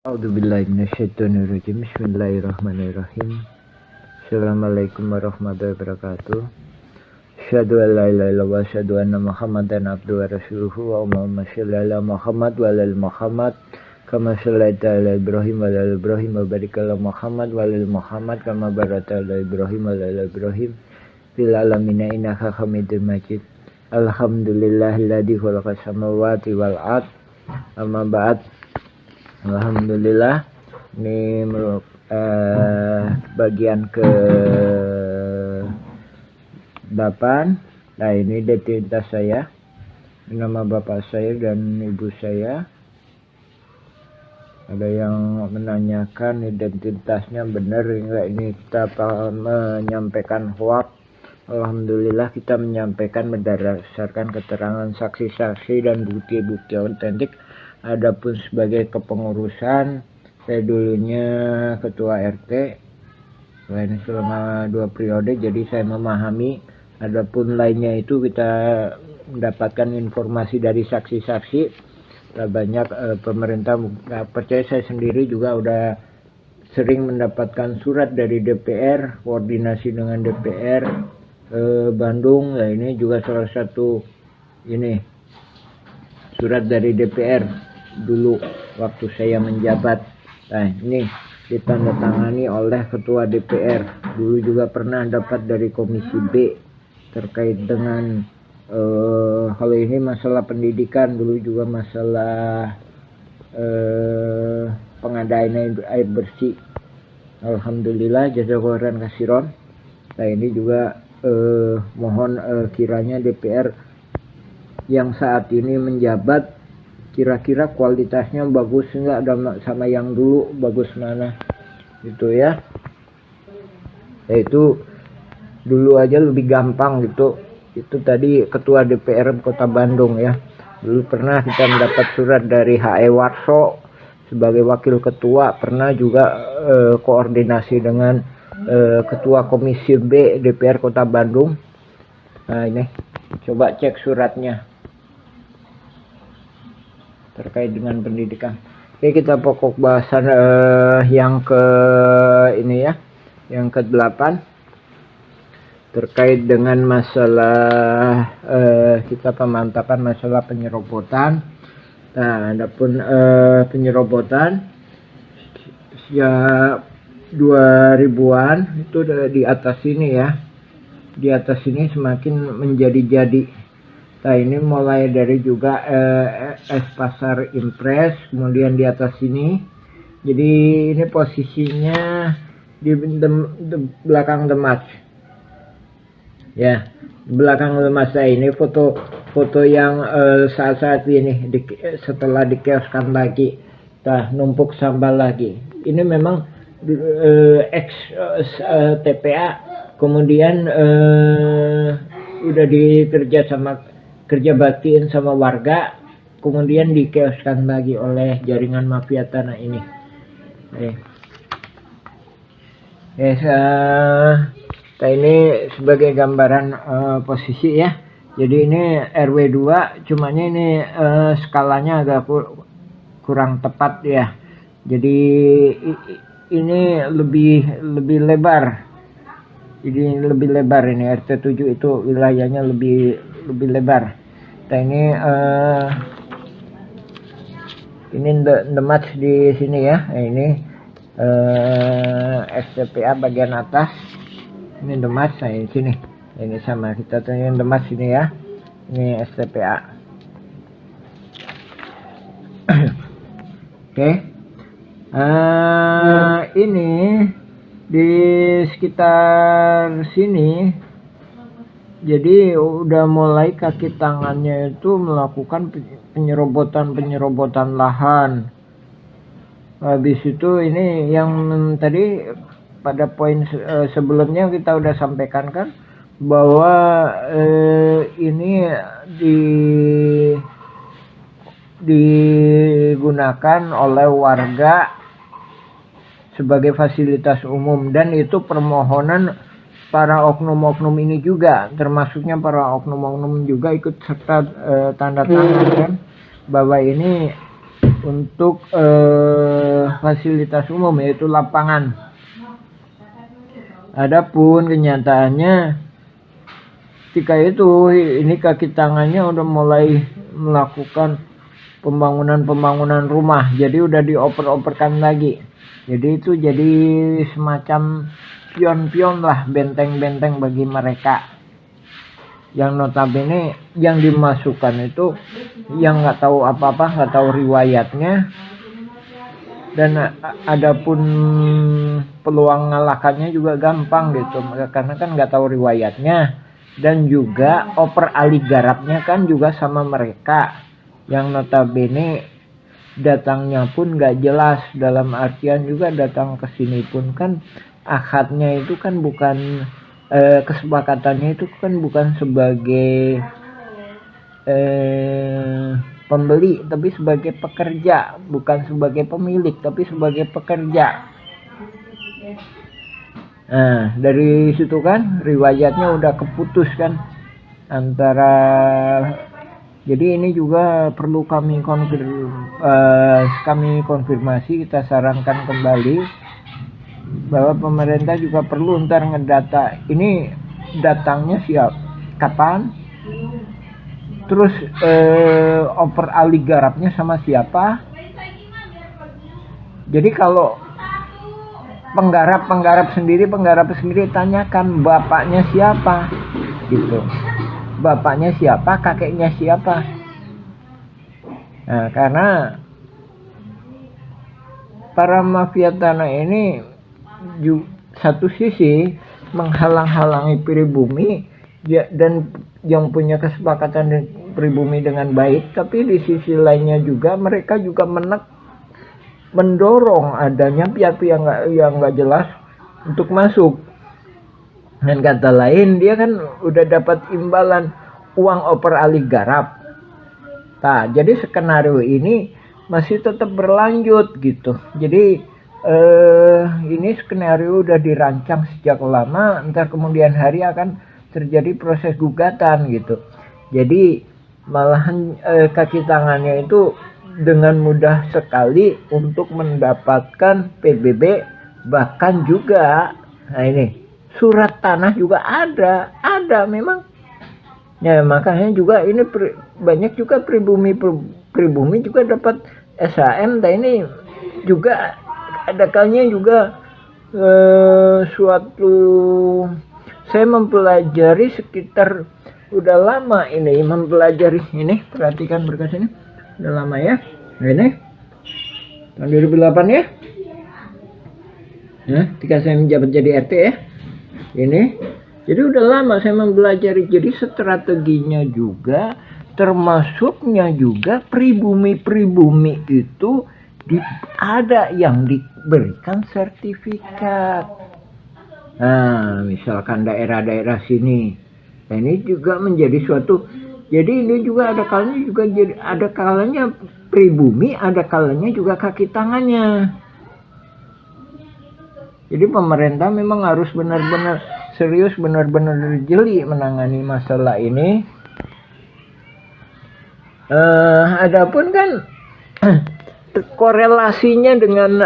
A'udzubillahi minasyaitonirrajim. Bismillahirrahmanirrahim. Assalamualaikum warahmatullahi wabarakatuh. Asyhadu an la ilaha illallah wa asyhadu anna Muhammadan abduhu wa rasuluhu. Wa Allahumma shalli ala Muhammad wa ala Muhammad kama shallaita ala Ibrahim wa ala Ibrahim wa barik ala Muhammad wa ala Muhammad kama barakta ala Ibrahim wa ala Ibrahim fil alamin innaka Hamidum Majid. Alhamdulillahilladzi khalaqas samawati wal ard. Amma ba'd. Alhamdulillah, ini bagian ke 8. Nah, ini identitas saya, nama bapak saya dan ibu saya. Ada yang menanyakan identitasnya benar enggak, ini kita menyampaikan hoax. Alhamdulillah kita menyampaikan berdasarkan keterangan saksi-saksi dan bukti-bukti otentik. Adapun sebagai kepengurusan, saya dulunya ketua RT selama 2 periode, jadi saya memahami. Adapun lainnya itu kita mendapatkan informasi dari saksi-saksi. Banyak pemerintah nggak percaya, saya sendiri juga udah sering mendapatkan surat dari DPR, koordinasi dengan DPR Bandung. Nah, ini juga salah satu ini surat dari DPR dulu waktu saya menjabat. Nah, ini ditandatangani oleh ketua DPR. Dulu juga pernah dapat dari Komisi B terkait dengan kalau ini masalah pendidikan, dulu juga masalah pengadaan air bersih. Alhamdulillah, jazakallahu khairan. Nah, ini juga mohon kiranya DPR yang saat ini menjabat kira-kira kualitasnya bagus enggak sama yang dulu, bagus mana gitu ya. Yaitu dulu aja lebih gampang gitu. Itu tadi ketua DPR Kota Bandung ya. Dulu pernah kita mendapat surat dari H.E. Warso sebagai wakil ketua, pernah juga koordinasi dengan ketua Komisi B DPR Kota Bandung. Nah, ini coba cek suratnya terkait dengan pendidikan. Oke, kita pokok bahasan yang ke ini ya, yang ke-8 terkait dengan masalah kita pemantapan masalah penyerobotan. Nah, adapun penyerobotan ya 2000-an itu di atas ini ya. Di atas ini semakin menjadi-jadi. Nah, ini mulai dari juga es pasar impres, kemudian di atas sini. Jadi ini posisinya di belakang Demas. Ya, belakang Demas. Nah, ini foto yang saat-saat ini setelah dikioskan lagi. Nah, numpuk sampah lagi. Ini memang ex TPA, kemudian udah dikerja baktiin sama warga, kemudian dikeoskan lagi oleh jaringan mafia tanah ini. Nah, ini sebagai gambaran posisi ya. Jadi ini RW 2, cumanya ini skalanya agak kurang tepat ya. Jadi ini lebih lebar. Jadi lebih lebar ini RT 7 itu wilayahnya lebih lebar. Nah, ini Demas di sini ya. Nah, ini STPA bagian atas. Ini Demas, nah di sini. Ini sama kita tunjukin Demas ini ya. Ini STPA. Oke. Ini di sekitar sini, jadi udah mulai kaki tangannya itu melakukan penyerobotan lahan. Habis itu ini yang tadi pada poin sebelumnya kita udah sampaikan kan bahwa ini digunakan oleh warga sebagai fasilitas umum, dan itu permohonan para oknum-oknum ini juga, termasuknya para oknum-oknum juga ikut serta tanda tangan kan bahwa ini untuk fasilitas umum, yaitu lapangan. Adapun kenyataannya ketika itu ini kaki tangannya udah mulai melakukan pembangunan rumah, jadi udah dioper-operkan lagi. Jadi itu jadi semacam pion-pion lah, benteng-benteng bagi mereka yang notabene yang dimasukkan itu yang nggak tahu apa-apa, nggak tahu riwayatnya, dan adapun peluang ngalahkannya juga gampang gitu, karena kan nggak tahu riwayatnya, dan juga oper ali garapnya kan juga sama mereka yang notabene datangnya pun nggak jelas, dalam artian juga datang ke sini pun kan akadnya itu kan bukan kesepakatannya itu kan bukan sebagai pembeli, tapi sebagai pekerja, bukan sebagai pemilik tapi sebagai pekerja. Nah, dari situ kan riwayatnya udah keputus kan antara, jadi ini juga perlu kami konfirmasi, kita sarankan kembali bahwa pemerintah juga perlu ntar ngedata ini datangnya kapan, terus oper ali garapnya sama siapa. Jadi kalau penggarap sendiri tanyakan bapaknya siapa gitu, bapaknya siapa, kakeknya siapa. Nah, karena para mafia tanah ini satu sisi menghalang-halangi pribumi dan yang punya kesepakatan pribumi dengan baik, tapi di sisi lainnya juga mereka juga mendorong adanya pihak-pihak yang nggak jelas untuk masuk. Dan kata lain, dia kan udah dapat imbalan uang oper ali garap. Nah, jadi skenario ini masih tetap berlanjut gitu. Jadi ini skenario udah dirancang sejak lama, ntar kemudian hari akan terjadi proses gugatan gitu. Jadi malahan kaki tangannya itu dengan mudah sekali untuk mendapatkan PBB, bahkan juga nah ini surat tanah juga ada memang. Ya makanya juga ini banyak juga pribumi juga dapat SHM. Dan ini juga ada kalanya juga suatu saya mempelajari sekitar udah lama ini mempelajari ini, perhatikan berkas ini udah lama ya, ini tahun 2008 ya, nah ketika saya menjabat jadi RT ya ini. Jadi udah lama saya mempelajari, jadi strateginya juga termasuknya juga pribumi itu ada yang diberikan sertifikat. Nah, misalkan daerah-daerah sini, nah ini juga menjadi suatu. Jadi ini juga ada kalanya juga jadi ada kalanya pribumi, ada kalanya juga kaki tangannya. Jadi pemerintah memang harus benar-benar serius, benar-benar jeli menangani masalah ini. Adapun kan korelasinya dengan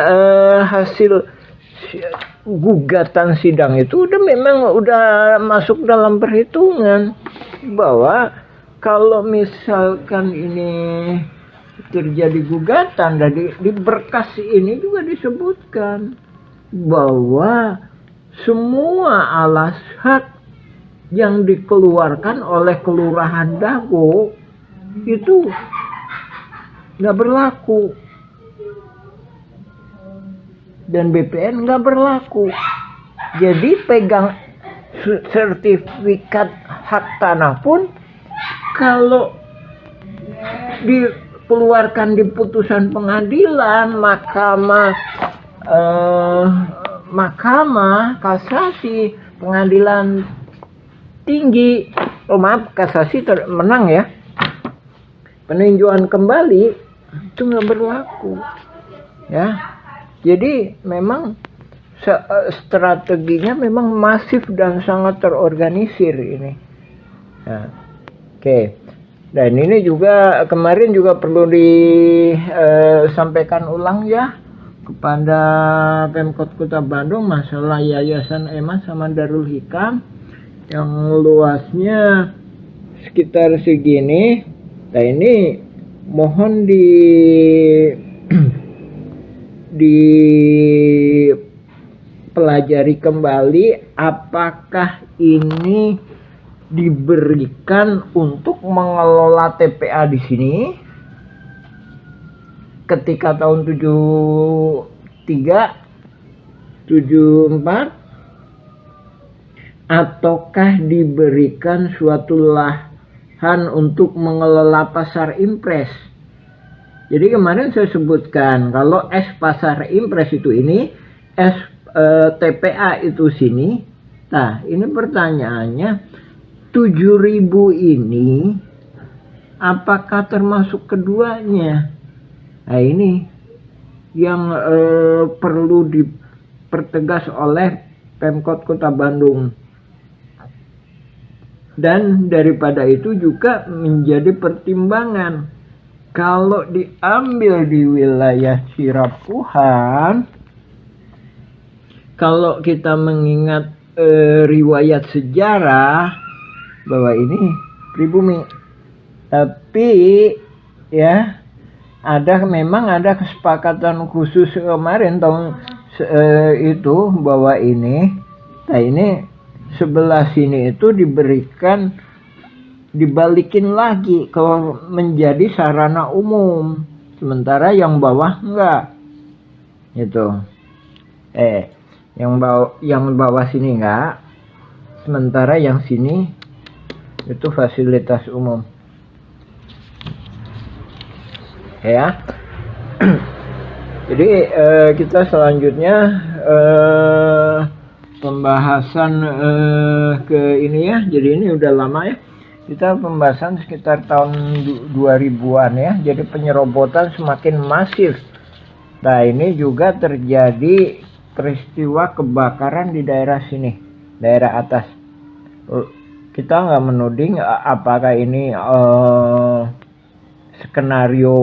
hasil gugatan sidang itu udah masuk dalam perhitungan bahwa kalau misalkan ini terjadi gugatan, dari di berkas ini juga disebutkan bahwa semua alas hak yang dikeluarkan oleh Kelurahan Dago itu nggak berlaku dan BPN nggak berlaku. Jadi pegang sertifikat hak tanah pun kalau dikeluarkan di putusan pengadilan, mahkamah kasasi, pengadilan tinggi, kasasi menang ya, peninjauan kembali itu nggak berlaku ya. Jadi memang strateginya memang masif dan sangat terorganisir ini. Nah, oke. Dan ini juga kemarin juga perlu disampaikan ulang ya kepada Pemkot Kota Bandung masalah Yayasan Emas sama Darul Hikam yang luasnya sekitar segini. Nah ini mohon dipelajari kembali apakah ini diberikan untuk mengelola TPA di sini ketika tahun 73 74 ataukah diberikan suatu lahan untuk mengelola pasar impres. Jadi kemarin saya sebutkan kalau pasar impres itu ini, TPA itu sini. Nah ini pertanyaannya, 7.000 ini apakah termasuk keduanya? Nah ini yang perlu dipertegas oleh Pemkot Kota Bandung. Dan daripada itu juga menjadi pertimbangan kalau diambil di wilayah Sirapuhan, kalau kita mengingat riwayat sejarah bahwa ini pribumi, tapi ya memang ada kesepakatan khusus kemarin tahun itu bahwa ini sebelah sini itu dibalikin lagi kalau menjadi sarana umum, sementara yang bawah enggak itu yang bawah sini enggak, sementara yang sini itu fasilitas umum ya. Jadi kita selanjutnya pembahasan ke ini ya. Jadi ini udah lama ya, kita pembahasan sekitar tahun 2000-an ya. Jadi penyerobotan semakin masif. Nah ini juga terjadi peristiwa kebakaran di daerah sini, daerah atas. Kita nggak menuding apakah ini skenario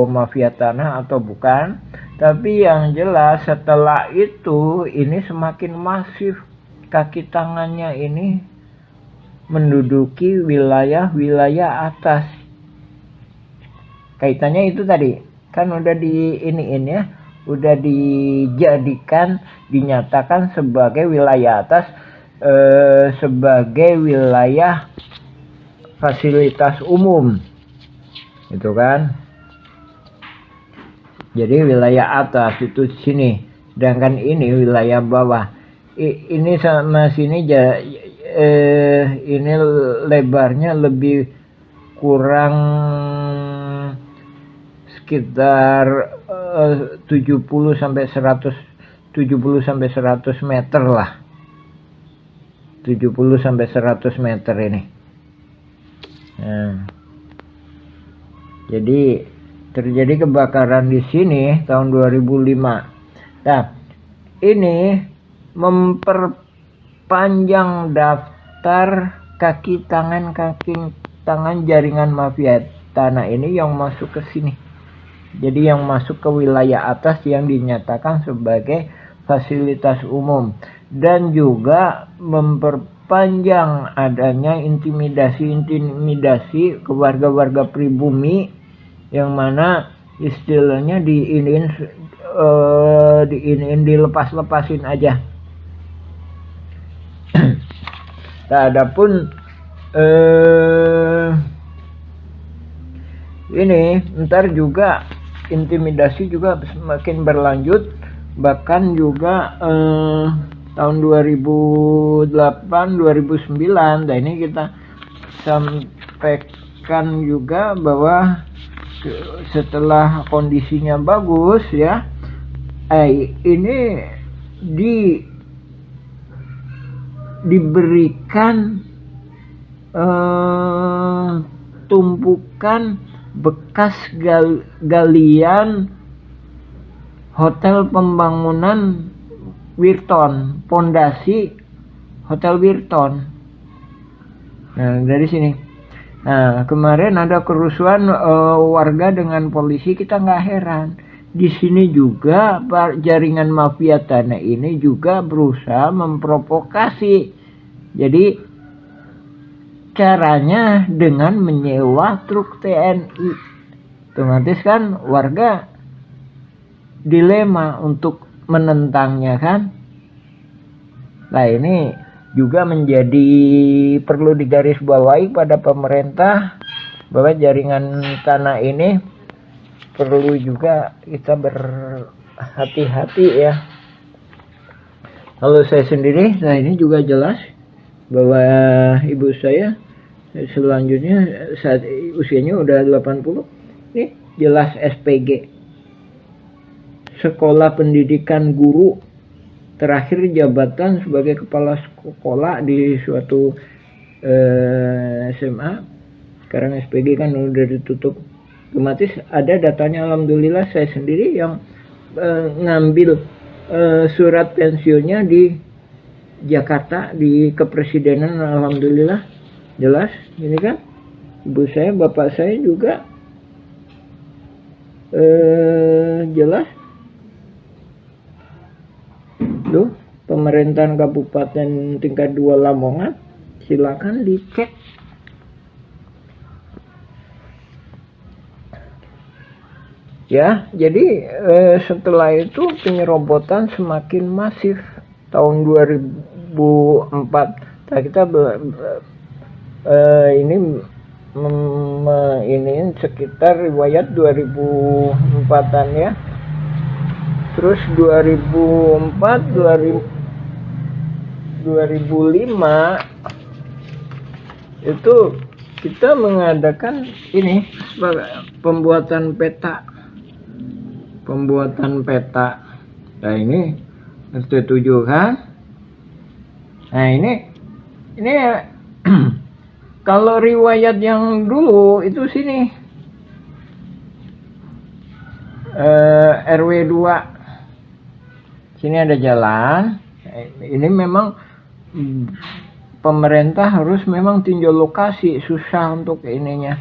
mafia tanah atau bukan, tapi yang jelas setelah itu ini semakin masif, kaki tangannya ini menduduki wilayah-wilayah atas. Kaitannya itu tadi kan udah udah dinyatakan sebagai wilayah atas, sebagai wilayah fasilitas umum itu kan. Jadi wilayah atas itu sini, sedangkan ini wilayah bawah. Ini sama sini ini lebarnya lebih kurang sekitar 70 sampai 100 meter lah. 70 sampai 100 meter ini. Nah, jadi terjadi kebakaran di sini tahun 2005. Nah, ini memperpanjang daftar kaki tangan jaringan mafia tanah ini yang masuk ke sini. Jadi yang masuk ke wilayah atas yang dinyatakan sebagai fasilitas umum, dan juga memperpanjang adanya intimidasi ke warga-warga pribumi yang mana istilahnya dilepas-lepasin aja. Nah, adapun ini ntar juga intimidasi juga semakin berlanjut, bahkan juga tahun 2008 2009. Nah ini kita sampaikan juga bahwa setelah kondisinya bagus ya, ini diberikan tumpukan bekas galian hotel pembangunan Wirton, pondasi Hotel Wirton. Nah dari sini Nah, kemarin ada kerusuhan warga dengan polisi, kita nggak heran. Di sini juga jaringan mafia tanah ini juga berusaha memprovokasi. Jadi caranya dengan menyewa truk TNI. Otomatis kan warga dilema untuk menentangnya kan. Nah, ini juga menjadi perlu digarisbawahi pada pemerintah bahwa jaringan tanah ini perlu juga kita berhati-hati ya. Kalau saya sendiri, nah ini juga jelas bahwa ibu saya selanjutnya saat usianya udah 80, ini jelas SPG, Sekolah Pendidikan Guru, terakhir jabatan sebagai kepala sekolah di suatu SMA. Sekarang SPG kan udah ditutup. Otomatis ada datanya. Alhamdulillah saya sendiri yang ngambil surat pensiunnya di Jakarta di Kepresidenan. Alhamdulillah jelas ini kan. Ibu saya, bapak saya juga jelas. Tuh, pemerintahan kabupaten tingkat 2 Lamongan, silakan dicek. Ya, jadi setelah itu penyerobotan semakin masif tahun 2004. Nah, kita ini sekitar riwayat 2004-an ya. Terus 2004, 2005 itu kita mengadakan ini pembuatan peta. Nah, ini RT7 kan. Nah, ini kalau riwayat yang dulu itu sini RW 2. Sini ada jalan. Ini memang pemerintah harus memang tinjau lokasi, susah untuk ininya.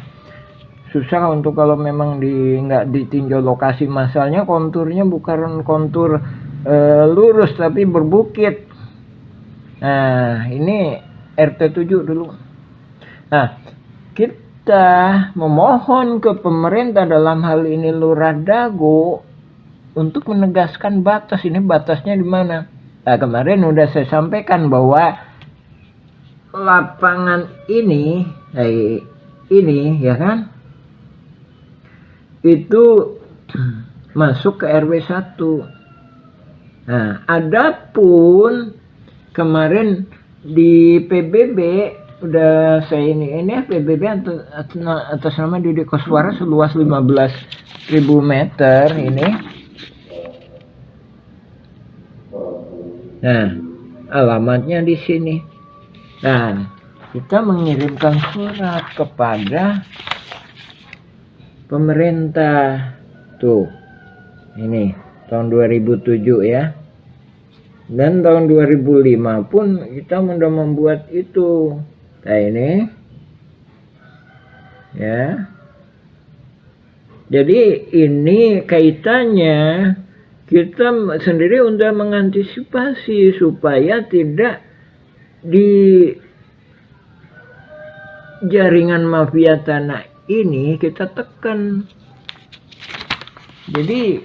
Susah untuk kalau memang nggak ditinjau lokasi, masalahnya konturnya bukan kontur lurus tapi berbukit. Nah, ini RT7 dulu. Nah, kita memohon ke pemerintah, dalam hal ini Lurah Dago, untuk menegaskan batas. Ini batasnya di mana? Nah, kemarin udah saya sampaikan bahwa lapangan ini ya kan, itu masuk ke RW 1. Nah, adapun kemarin di PBB udah saya ini PBB atas nama Didi Koswara seluas 15.000 meter ini. Nah, alamatnya di sini. Nah, kita mengirimkan surat kepada pemerintah. Tuh, ini tahun 2007 ya. Dan tahun 2005 pun kita sudah membuat itu. Nah, ini ya. Jadi ini kaitannya kita sendiri untuk mengantisipasi supaya tidak di jaringan mafia tanah ini kita tekan. Jadi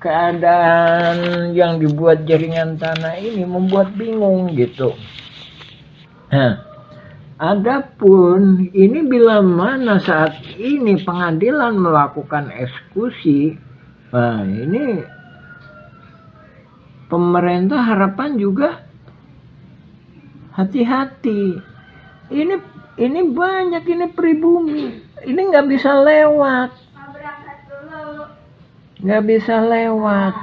keadaan yang dibuat jaringan tanah ini membuat bingung gitu. Nah, adapun ini bila mana saat ini pengadilan melakukan eksekusi, nah ini pemerintah harapan juga hati-hati. Ini banyak, ini pribumi, ini nggak bisa lewat. Nggak bisa lewat.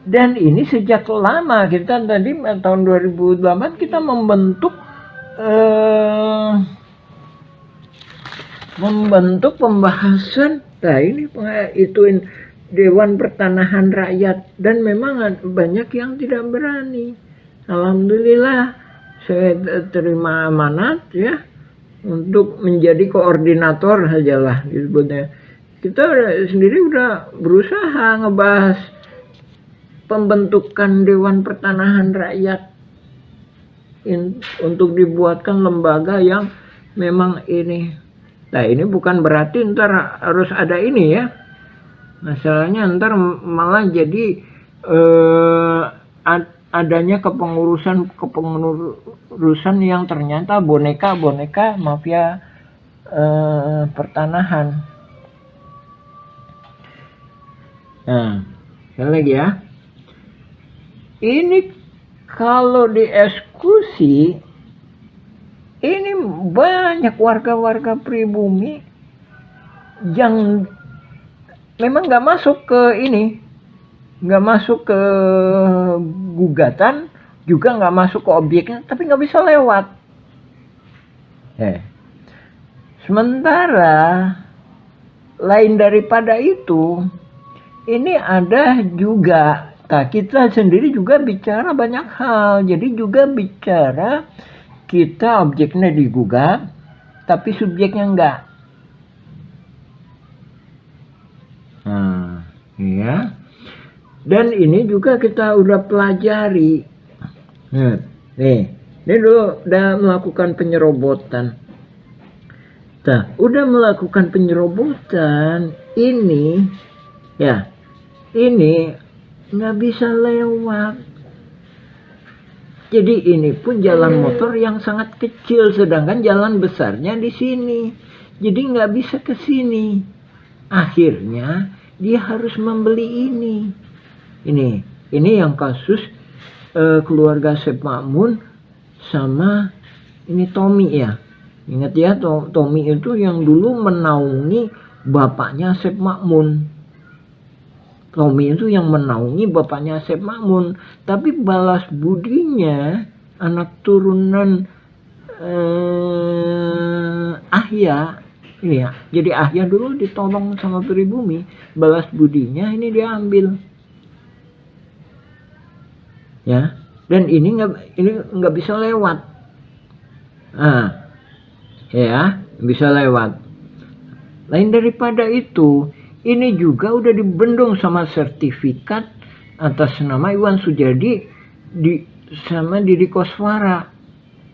Dan ini sejak lama, kita tadi tahun 2008 kita membentuk pembahasan. Nah, ini ituin Dewan Pertanahan Rakyat, dan memang banyak yang tidak berani. Alhamdulillah saya terima amanat ya untuk menjadi koordinator sajalah disebutnya. Kita sendiri udah berusaha ngebahas pembentukan Dewan Pertanahan Rakyat untuk dibuatkan lembaga yang memang ini. Nah, ini bukan berarti ntar harus ada ini ya. Masalahnya ntar malah jadi adanya kepengurusan yang ternyata boneka mafia pertanahan. Nah, sekali lagi ya. Ini kalau dieksekusi, ini banyak warga-warga pribumi yang memang nggak masuk ke ini, nggak masuk ke gugatan, juga nggak masuk ke objeknya, tapi nggak bisa lewat. Sementara lain daripada itu, ini ada juga, kita sendiri juga bicara banyak hal. Jadi juga bicara kita objeknya digugat, tapi subjeknya enggak. Nah, ya. Dan ini juga kita udah pelajari. Nih, ini dulu udah melakukan penyerobotan. Nah, udah melakukan penyerobotan, ini ya, ini nggak bisa lewat. Jadi ini pun jalan motor yang sangat kecil, sedangkan jalan besarnya di sini. Jadi nggak bisa ke sini. Akhirnya dia harus membeli ini. Ini yang kasus keluarga Sep Makmun sama ini Tommy ya. Ingat ya, Tommy itu yang dulu menaungi bapaknya Sep Makmun. Tommy itu yang menaungi bapaknya Sep Makmun. Tapi balas budinya anak turunan Ahya ini ya. Jadi Ahya dulu ditolong sama pribumi, balas budinya ini diambil. Ya, dan ini nggak bisa lewat. Nah, ya, bisa lewat. Lain daripada itu, ini juga udah dibendung sama sertifikat atas nama Iwan Sujadi sama Didi Koswara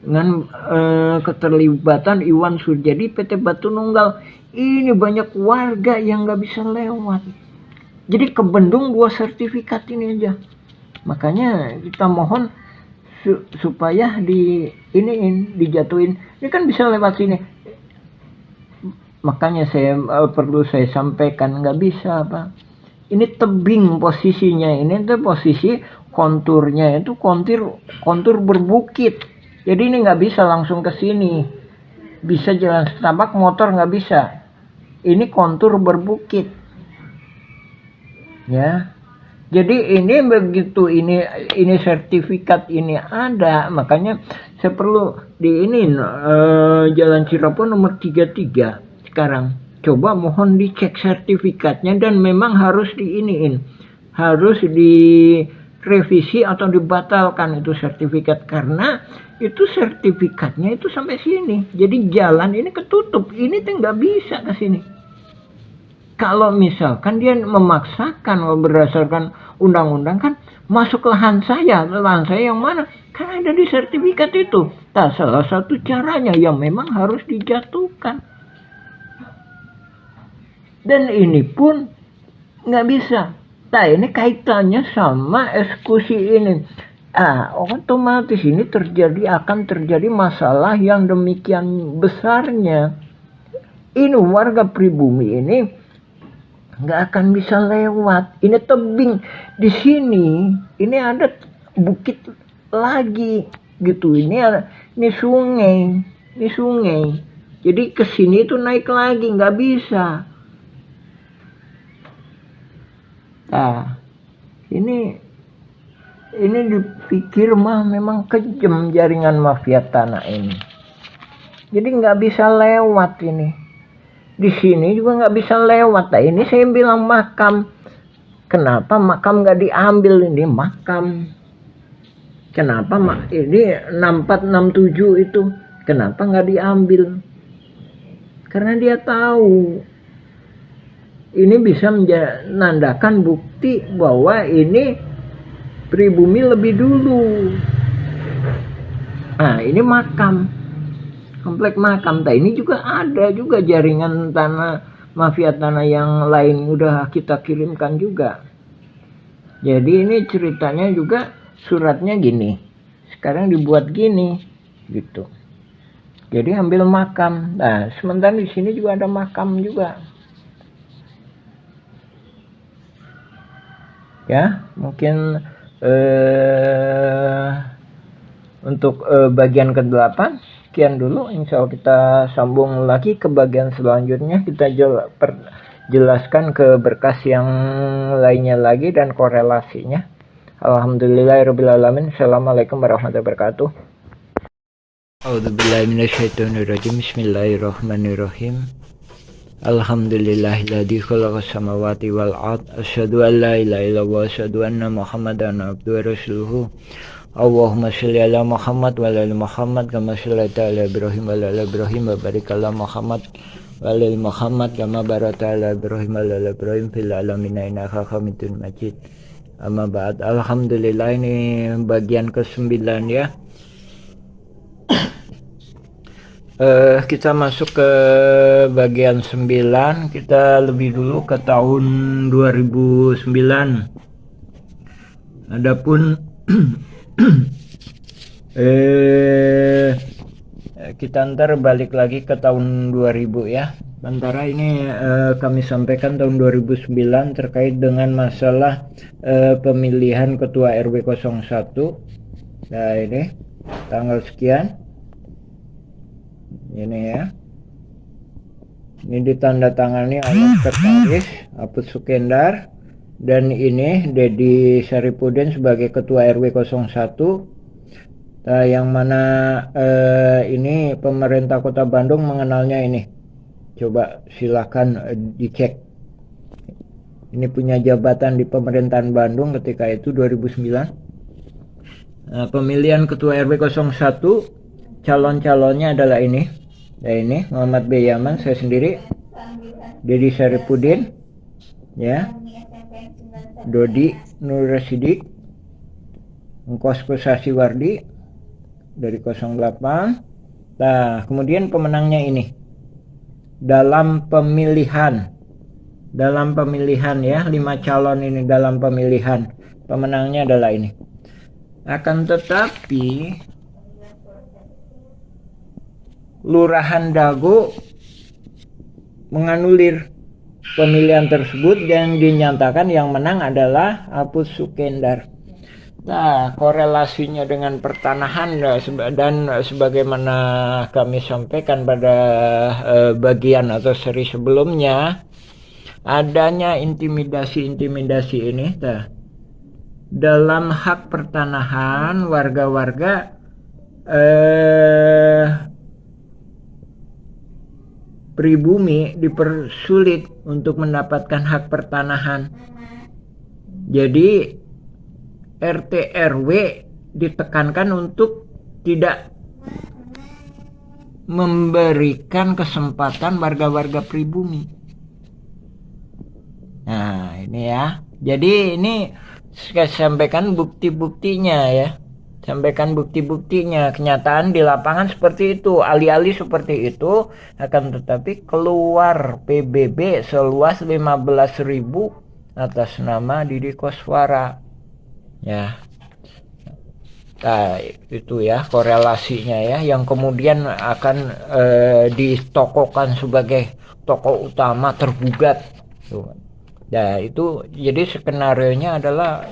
dengan keterlibatan Iwan Sujadi PT Batu Nunggal. Ini banyak warga yang nggak bisa lewat. Jadi kebendung 2 sertifikat ini aja. Makanya kita mohon supaya dijatuhin. Ini kan bisa lewat sini. Makanya perlu saya sampaikan, nggak bisa Pak. Ini tebing posisinya, ini tuh posisi konturnya itu kontur berbukit. Jadi ini nggak bisa langsung ke sini. Bisa jalan setapak, motor nggak bisa. Ini kontur berbukit. Ya. Jadi ini begitu ini sertifikat ini ada, makanya saya perlu Jalan Cirebon nomor 33 sekarang. Coba mohon dicek sertifikatnya dan memang harus harus direvisi atau dibatalkan itu sertifikat, karena itu sertifikatnya itu sampai sini. Jadi jalan ini ketutup, ini tuh nggak bisa ke sini. Kalau misalkan dia memaksakan berdasarkan undang-undang, kan masuk lahan saya yang mana? Kan ada di sertifikat itu. Nah, salah satu caranya yang memang harus dijatuhkan. Dan ini pun nggak bisa. Nah, ini kaitannya sama eksekusi ini. Otomatis ini akan terjadi masalah yang demikian besarnya. Ini warga pribumi ini nggak akan bisa lewat. Ini tebing di sini, ini ada bukit lagi gitu. Ini sungai. Jadi ke sini itu naik lagi nggak bisa. Nah, ini dipikir memang kejam jaringan mafia tanah ini. Jadi nggak bisa lewat ini. Di sini juga nggak bisa lewat. Nah, ini saya bilang makam. Kenapa makam nggak diambil? Ini makam. Kenapa ini 6467 itu kenapa nggak diambil? Karena dia tahu ini bisa menandakan bukti bahwa ini pribumi lebih dulu. Nah, ini makam, komplek makam. Nah, ini juga ada juga jaringan tanah, mafia tanah yang lain udah kita kirimkan juga. Jadi ini ceritanya juga suratnya gini. Sekarang dibuat gini, gitu. Jadi ambil makam. Nah, sementara di sini juga ada makam juga. Ya, mungkin untuk bagian ke-8 sekian dulu. Insya Allah kita sambung lagi ke bagian selanjutnya. Kita jelaskan ke berkas yang lainnya lagi dan korelasinya. Alhamdulillahirrabbilalamin. Assalamualaikum warahmatullahi wabarakatuh. A'udzubillahiminasyaitonirrajim. Bismillahirrahmanirrahim. Alhamdulillahilladzi khalaqas samawati wal ard. Asyhadu an la ilaha illallah wa asyhadu anna Muhammadan abduhu wa rasuluhu. Allahumma shalli ala Muhammad wa ala Muhammad kama shallaita ala Ibrahim wa ala Ibrahim wa barik ala Muhammad wa ala Muhammad kama barakta ala Ibrahim wa ala Ibrahim fil alamin innaka Hamidum Majid. Amma ba'd. Alhamdulillah, ini bagian ke-9 ya. Kita masuk ke bagian 9. Kita lebih dulu ke tahun 2009. Adapun kita ntar balik lagi ke tahun 2000 ya. Sementara ini kami sampaikan tahun 2009 terkait dengan masalah pemilihan ketua RW 01. Nah, ini tanggal sekian. Ini ya, ini ditandatangani oleh Sekretaris Apus Sukendar, dan ini Dedi Saripudin sebagai Ketua RW 01. Yang mana ini pemerintah Kota Bandung mengenalnya ini. Coba silakan dicek. Ini punya jabatan di pemerintahan Bandung ketika itu 2009. Pemilihan Ketua RW 01, calon-calonnya adalah ini. Nah, ini Muhammad B. Yaman, saya sendiri, Dedi Saripudin, ya, Dodi Nur Rasidik, Engkos Sasiwardi dari 08. Nah, kemudian pemenangnya ini dalam pemilihan ya, 5 calon ini dalam pemilihan, pemenangnya adalah ini. Akan tetapi Lurahan Dago menganulir pemilihan tersebut dan dinyatakan yang menang adalah Apus Sukendar. Nah, korelasinya dengan pertanahan dan sebagaimana kami sampaikan pada bagian atau seri sebelumnya, adanya intimidasi ini dalam hak pertanahan warga-warga pribumi dipersulit untuk mendapatkan hak pertanahan. Jadi RT RW ditekankan untuk tidak memberikan kesempatan warga-warga pribumi. Nah, ini ya. Jadi ini saya sampaikan bukti-buktinya ya. Sampaikan bukti-buktinya. Kenyataan di lapangan seperti itu, alih-alih seperti itu, akan tetapi keluar PBB seluas 15.000 atas nama Didi Koswara. Ya. Nah, itu ya korelasinya ya, yang kemudian akan ditokohkan sebagai tokoh utama tergugat. Nah, itu jadi skenarionya adalah,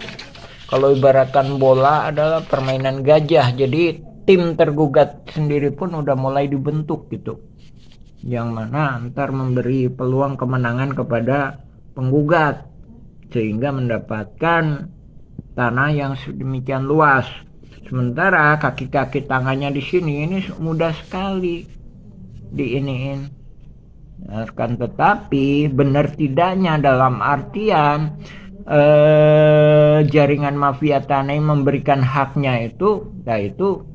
kalau ibaratkan bola adalah permainan gajah. Jadi tim tergugat sendiri pun udah mulai dibentuk gitu, yang mana ntar memberi peluang kemenangan kepada penggugat sehingga mendapatkan tanah yang sedemikian luas. Sementara kaki-kaki tangannya di sini ini mudah sekali diiniin. Akan tetapi benar tidaknya dalam artian jaringan mafia tanah yang memberikan haknya itu, nah itu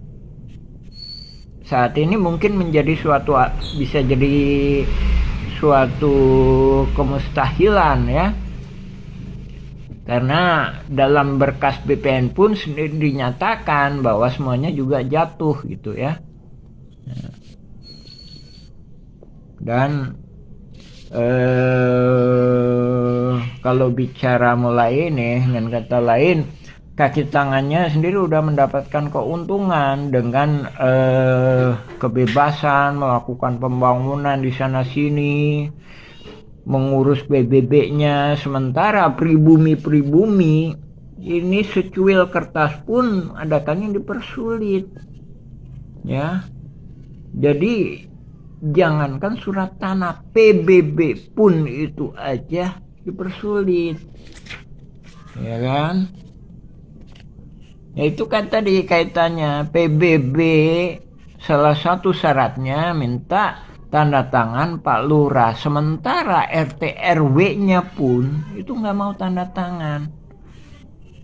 saat ini mungkin menjadi bisa jadi suatu kemustahilan ya. Karena dalam berkas BPN pun sendiri dinyatakan bahwa semuanya juga jatuh gitu ya. Dan kalau bicara mulai ini, dengan kata lain, kaki tangannya sendiri udah mendapatkan keuntungan dengan kebebasan melakukan pembangunan di sana sini, mengurus PBB-nya, sementara pribumi ini secuil kertas pun adakannya dipersulit ya. Jadi jangankan surat tanah, PBB pun itu aja dipersulit ya kan. Ya itu kan tadi kaitannya, PBB salah satu syaratnya minta tanda tangan Pak Lurah, sementara RT RW-nya pun itu nggak mau tanda tangan.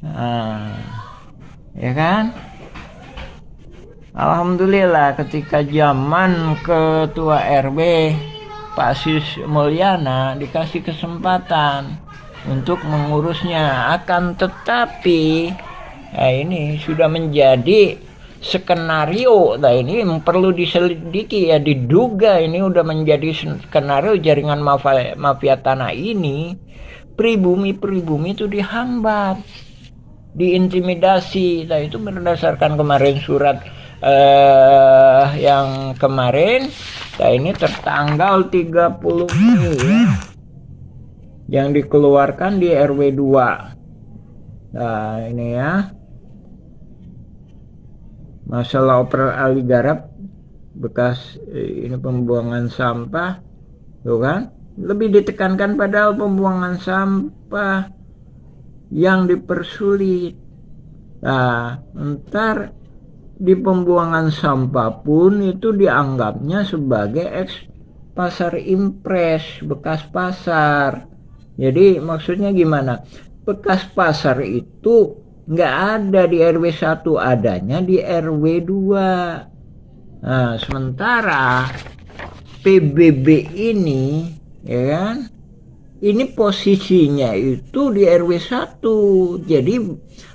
Nah, ya kan? Alhamdulillah ketika zaman ketua RW Pak Sis Mulyana dikasih kesempatan untuk mengurusnya, akan tetapi nah ini sudah menjadi skenario. Nah ini perlu diselidiki ya, diduga ini udah menjadi skenario jaringan mafia tanah ini. Pribumi itu dihambat, diintimidasi. Nah itu berdasarkan kemarin surat yang kemarin, nah ini tertanggal 30 Mei ya, yang dikeluarkan di RW 2. Nah ini ya, masalah oper Ali Garap bekas ini pembuangan sampah, tuh kan, lebih ditekankan pada pembuangan sampah yang dipersulit. Nah ntar di pembuangan sampah pun itu dianggapnya sebagai pasar impres, bekas pasar. Jadi maksudnya gimana? Bekas pasar itu nggak ada di RW 1, adanya di RW 2. Nah, sementara PBB ini ya kan, ini posisinya itu di RW 1. Jadi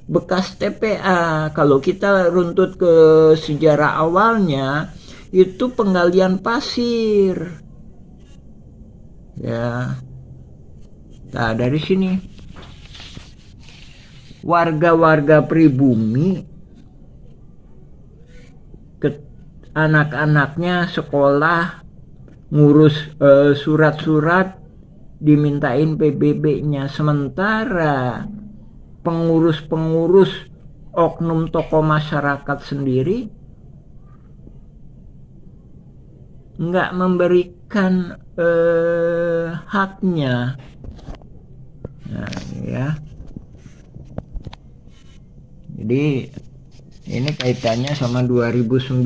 bekas TPA. Kalau kita runtut ke sejarah awalnya, itu penggalian pasir. Ya. Nah, dari sini warga-warga pribumi, anak-anaknya sekolah, ngurus surat-surat, dimintain PBB-nya, sementara pengurus oknum tokoh masyarakat sendiri nggak memberikan haknya. Nah ya, jadi ini kaitannya sama 2009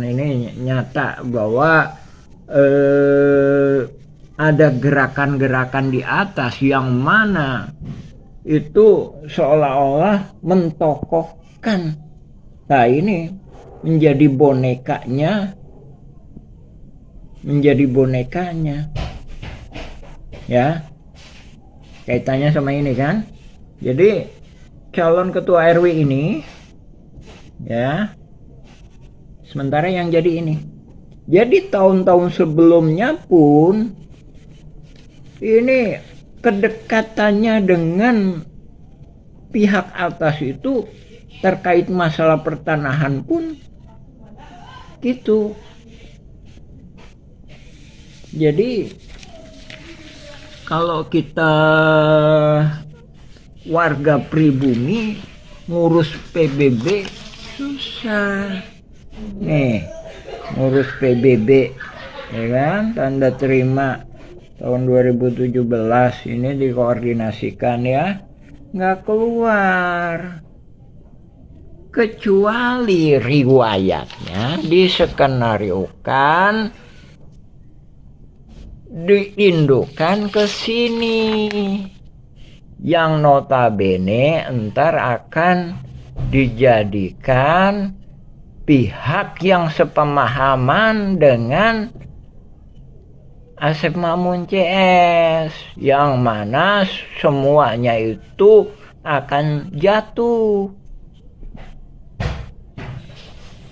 ini nyata bahwa ada gerakan-gerakan di atas yang mana itu seolah-olah mentokohkan. Nah ini menjadi bonekanya ya, kaitannya sama ini kan. Jadi calon ketua RW ini ya, sementara yang jadi ini. Jadi tahun-tahun sebelumnya pun ini kedekatannya dengan pihak atas itu terkait masalah pertanahan pun gitu. Jadi kalau kita warga pribumi ngurus PBB susah. Nih, ngurus PBB ya kan, tanda terima tahun 2017 ini dikoordinasikan ya, nggak keluar, kecuali riwayatnya diskenariokan, diindukan ke sini yang notabene entar akan dijadikan pihak yang sepemahaman dengan Asep Mamun CS, yang mana semuanya itu akan jatuh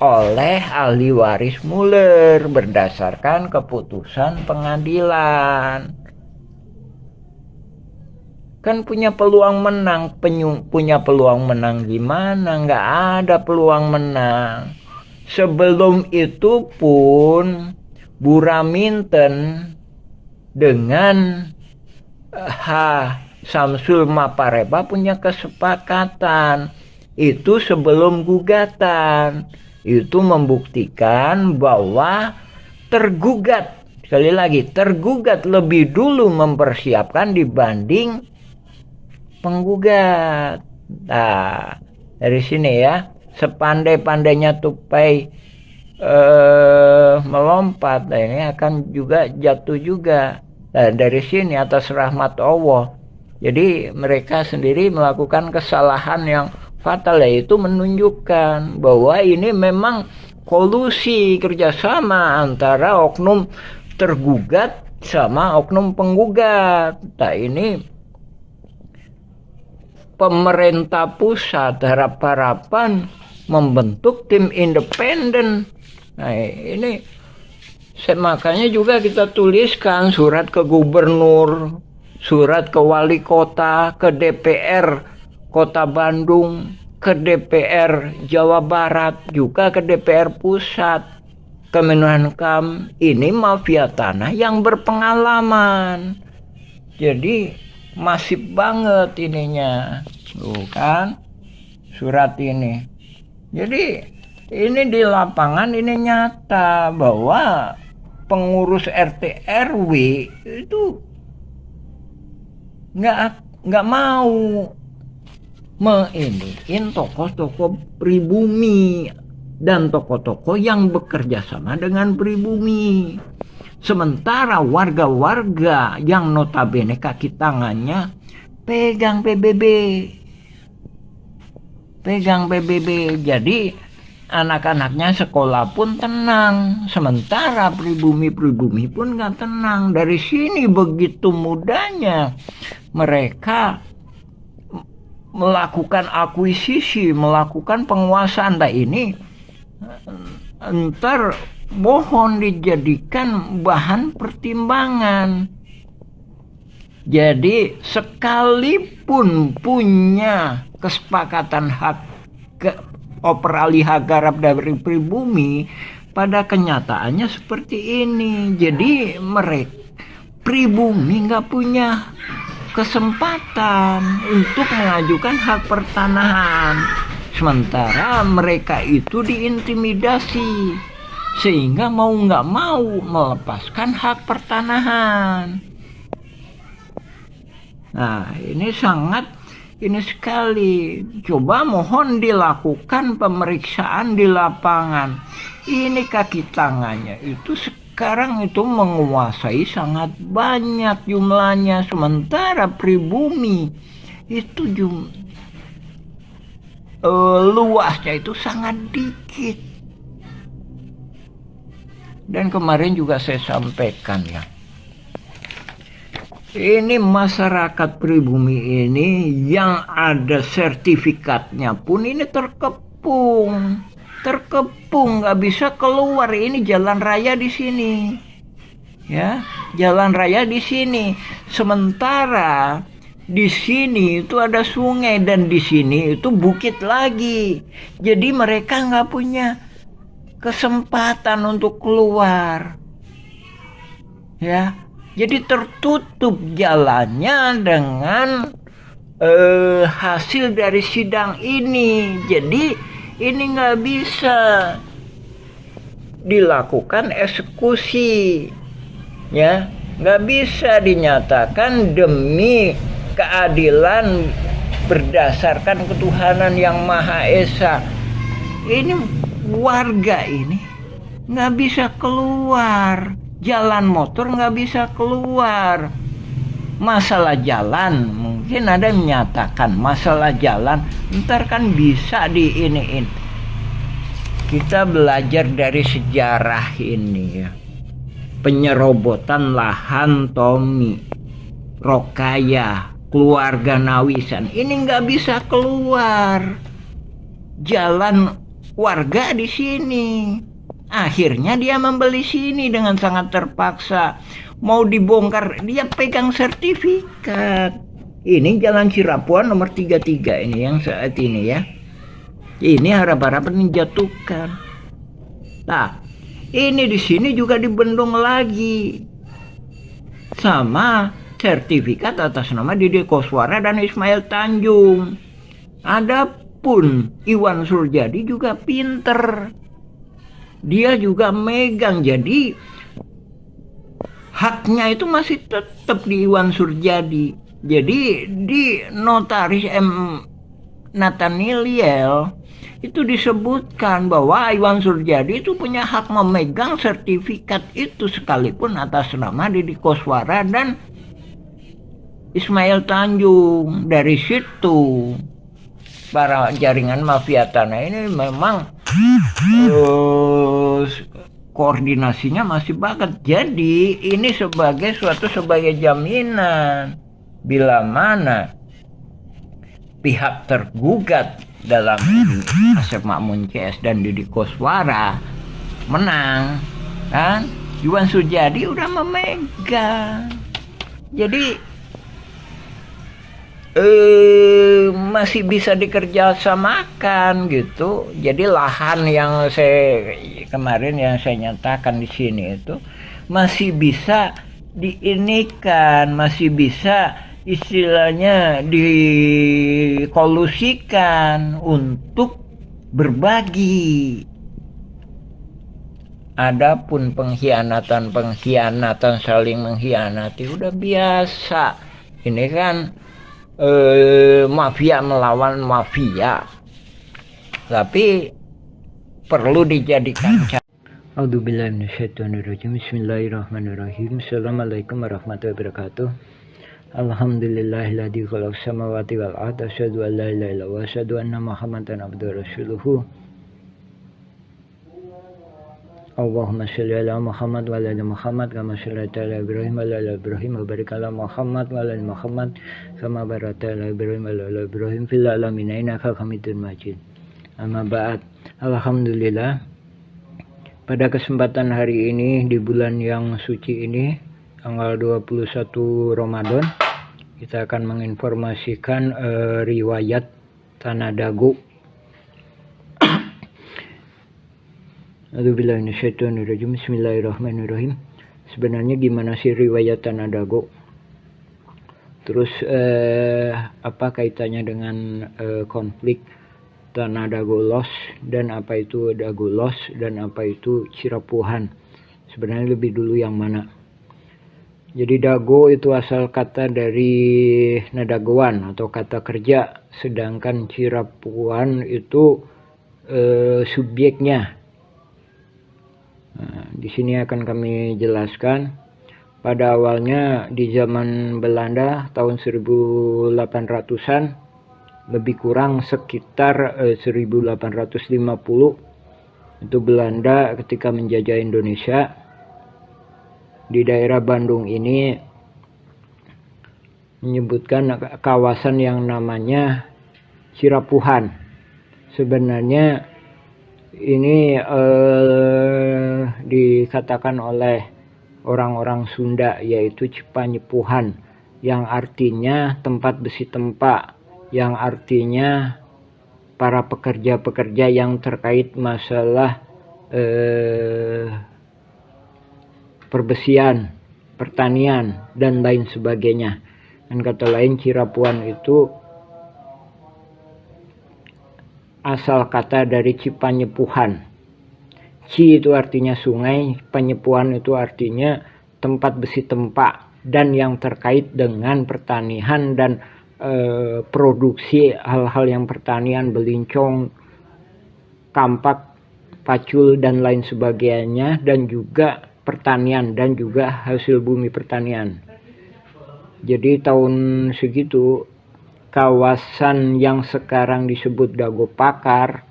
oleh ahli waris Mueller berdasarkan keputusan pengadilan. Kan punya peluang menang, punya peluang menang gimana? Nggak ada peluang menang. Sebelum itu pun Bu Raminten dengan Samsul Mapareba punya kesepakatan. Itu sebelum gugatan. Itu membuktikan bahwa tergugat, sekali lagi, tergugat lebih dulu mempersiapkan dibanding penggugat. Nah, dari sini ya, sepandai-pandainya tupai melompat, nah ini akan juga jatuh juga. Nah, dari sini atas rahmat Allah. Jadi mereka sendiri melakukan kesalahan yang fatal, yaitu menunjukkan bahwa ini memang kolusi kerjasama antara oknum tergugat sama oknum penggugat. Nah ini pemerintah pusat harap-harapan membentuk tim independen. Nah ini makanya juga kita tuliskan surat ke gubernur, surat ke wali kota, ke DPR Kota Bandung, ke DPR Jawa Barat, juga ke DPR Pusat, ke Menhankam. Ini mafia tanah yang berpengalaman. Jadi masif banget ininya, kan surat ini. Jadi ini di lapangan ini nyata bahwa pengurus RT RW itu nggak mau menginiin tokoh-tokoh pribumi dan tokoh-tokoh yang bekerja sama dengan pribumi. Sementara warga-warga yang notabene kaki tangannya pegang PBB. Jadi anak-anaknya sekolah pun tenang. Sementara pribumi-pribumi pun gak tenang. Dari sini begitu mudahnya mereka melakukan akuisisi, melakukan penguasaan. Nah ini entar mohon dijadikan bahan pertimbangan. Jadi sekalipun punya kesepakatan hak operali hak garap dari pribumi, pada kenyataannya seperti ini. Jadi mereka pribumi nggak punya kesempatan untuk mengajukan hak pertanahan, sementara mereka itu diintimidasi sehingga mau nggak mau melepaskan hak pertanahan. Nah ini ini sekali. Coba mohon dilakukan pemeriksaan di lapangan. Ini kaki tangannya itu sekarang itu menguasai sangat banyak jumlahnya, sementara pribumi itu luasnya itu sangat dikit. Dan kemarin juga saya sampaikan ya, ini masyarakat pribumi ini yang ada sertifikatnya pun ini terkepung, nggak bisa keluar. Ini jalan raya di sini, ya, jalan raya di sini. Sementara di sini itu ada sungai dan di sini itu bukit lagi. Jadi mereka nggak punya kesempatan untuk keluar, ya. Jadi tertutup jalannya dengan hasil dari sidang ini. Jadi ini nggak bisa dilakukan eksekusi, ya, nggak bisa dinyatakan demi keadilan berdasarkan ketuhanan yang Maha Esa. Ini warga ini nggak bisa keluar. Jalan motor nggak bisa keluar. Masalah jalan, mungkin ada yang menyatakan masalah jalan, ntar kan bisa diiniin. Kita belajar dari sejarah ini ya. Penyerobotan lahan Tommy, Rokaya, keluarga Nawisan. Ini nggak bisa keluar. Jalan warga di sini. Akhirnya dia membeli sini dengan sangat terpaksa. Mau dibongkar, dia pegang sertifikat. Ini Jalan Cirapuan nomor 33 ini yang saat ini ya. Ini harap-harapan menjatuhkan. Nah, ini di sini juga dibendung lagi. Sama sertifikat atas nama Didi Koswara dan Ismail Tanjung. Adapun Iwan Surjadi juga pinter. Dia juga megang, jadi haknya itu masih tetap di Iwan Surjadi. Jadi di notaris M. Nathaniel itu disebutkan bahwa Iwan Surjadi itu punya hak memegang sertifikat itu sekalipun atas nama Didi Koswara dan Ismail Tanjung. Dari situ para jaringan mafia tanah ini memang koordinasinya masih banget. Jadi ini sebagai jaminan bila mana pihak tergugat dalam Asep Makmun CS dan Didi Koswara menang, kan? Iwan Surjadi udah memegang. Jadi masih bisa dikerjasamakan gitu. Jadi lahan yang kemarin yang saya nyatakan di sini itu masih bisa diinikan, masih bisa istilahnya dikolusikan untuk berbagi. Adapun pengkhianatan saling mengkhianati udah biasa. Ini kan mafia melawan mafia, tapi perlu dijadikan A'udzubillahi minasyaitonirrajim. Bismillahirrahmanirrahim. Assalamualaikum warahmatullahi wabarakatuh. Alhamdulillahilladzi khalaqas samawati wal arda, asyhadu an la ilaha illallah wa asyhadu anna Muhammadan abduhu wa rasuluhu. Allahumma shalli ala Muhammad wa ala ali Muhammad kama shallaita ala Ibrahim wa ala ali Ibrahim wa barik ala Muhammad wa ala ali Muhammad kama barakta ala Ibrahim wa ala ali Ibrahim fil alamin innaka Hamidum Majid. Amma ba'd. Alhamdulillah, pada kesempatan hari ini di bulan yang suci ini tanggal 21 Ramadan kita akan menginformasikan riwayat Tanah Dago. Bismillahirrahmanirrahim. Sebenarnya gimana sih riwayat Tanah Dago? Terus apa kaitannya dengan konflik Tanah Dago Los, dan apa itu Dago Los dan apa itu Cirapuhan? Sebenarnya lebih dulu yang mana? Jadi Dago itu asal kata dari nadagoan atau kata kerja, sedangkan Cirapuhan itu subjeknya. Nah, di sini akan kami jelaskan. Pada awalnya di zaman Belanda tahun 1800-an, lebih kurang sekitar 1850, itu Belanda ketika menjajah Indonesia. Di daerah Bandung ini menyebutkan kawasan yang namanya Cirapuhan. Sebenarnya ini dikatakan oleh orang-orang Sunda, yaitu Cipanyepuhan, yang artinya tempat besi tempa, yang artinya para pekerja-pekerja yang terkait masalah perbesian, pertanian, dan lain sebagainya. Dan kata lain, Cirapuhan itu asal kata dari Cipanyepuhan. Ci itu artinya sungai, Panyepuhan itu artinya tempat besi tempa, dan yang terkait dengan pertanian dan produksi hal-hal yang pertanian, belincong, kampak, pacul, dan lain sebagainya, dan juga pertanian dan juga hasil bumi pertanian. Jadi tahun segitu kawasan yang sekarang disebut Dago Pakar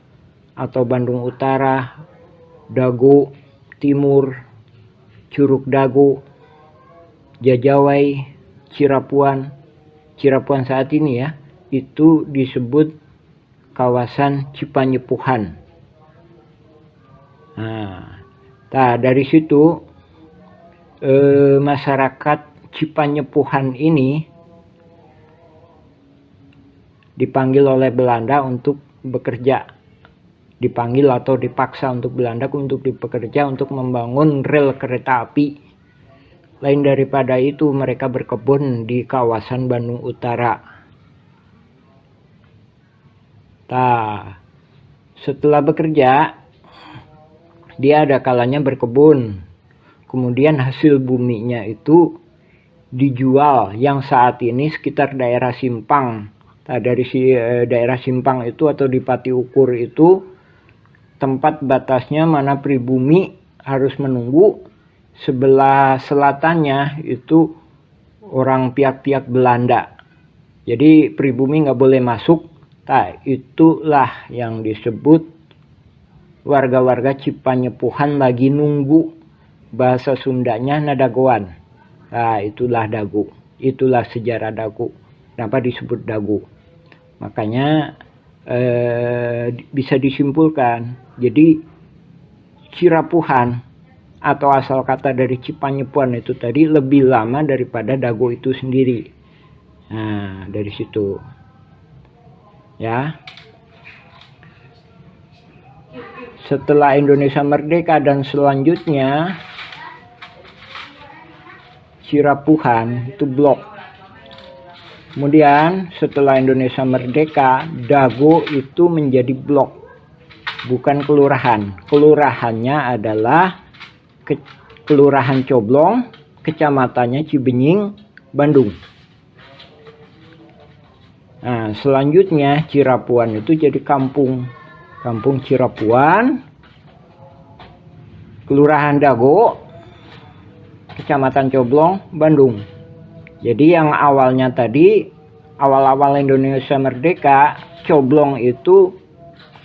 atau Bandung Utara, Dago Timur, Curug Dago, Jajawai, Cirapuan saat ini ya, itu disebut kawasan Cipanyepuhan. Nah, dari situ masyarakat Cipanyepuhan ini dipanggil oleh Belanda untuk bekerja, dipanggil atau dipaksa untuk Belanda untuk bekerja untuk membangun rel kereta api. Lain daripada itu, mereka berkebun di kawasan Bandung Utara. Nah, setelah bekerja, dia ada kalanya berkebun. Kemudian hasil buminya itu dijual, yang saat ini sekitar daerah Simpang. Nah, dari daerah Simpang itu atau di Pati Ukur itu tempat batasnya mana pribumi harus menunggu. Sebelah selatannya itu orang pihak-pihak Belanda. Jadi pribumi nggak boleh masuk. Nah, itulah yang disebut warga-warga Cipanyepuhan lagi nunggu. Bahasa Sundanya nadagoan. Nah, itulah Dago. Itulah sejarah Dago. Kenapa disebut Dago? Makanya bisa disimpulkan. Jadi Cirapuhan atau asal kata dari Cipanyepuhan itu tadi lebih lama daripada Dago itu sendiri. Nah, dari situ. Ya. Setelah Indonesia merdeka dan selanjutnya Cirapuhan itu blok. Kemudian setelah Indonesia merdeka, Dago itu menjadi blok, bukan kelurahan. Kelurahannya adalah Kelurahan Coblong, kecamatannya Cibenying, Bandung. Nah, selanjutnya Cirapuhan itu jadi kampung Cirapuhan, Kelurahan Dago, Kecamatan Coblong, Bandung. Jadi yang awalnya tadi, awal-awal Indonesia merdeka, Coblong itu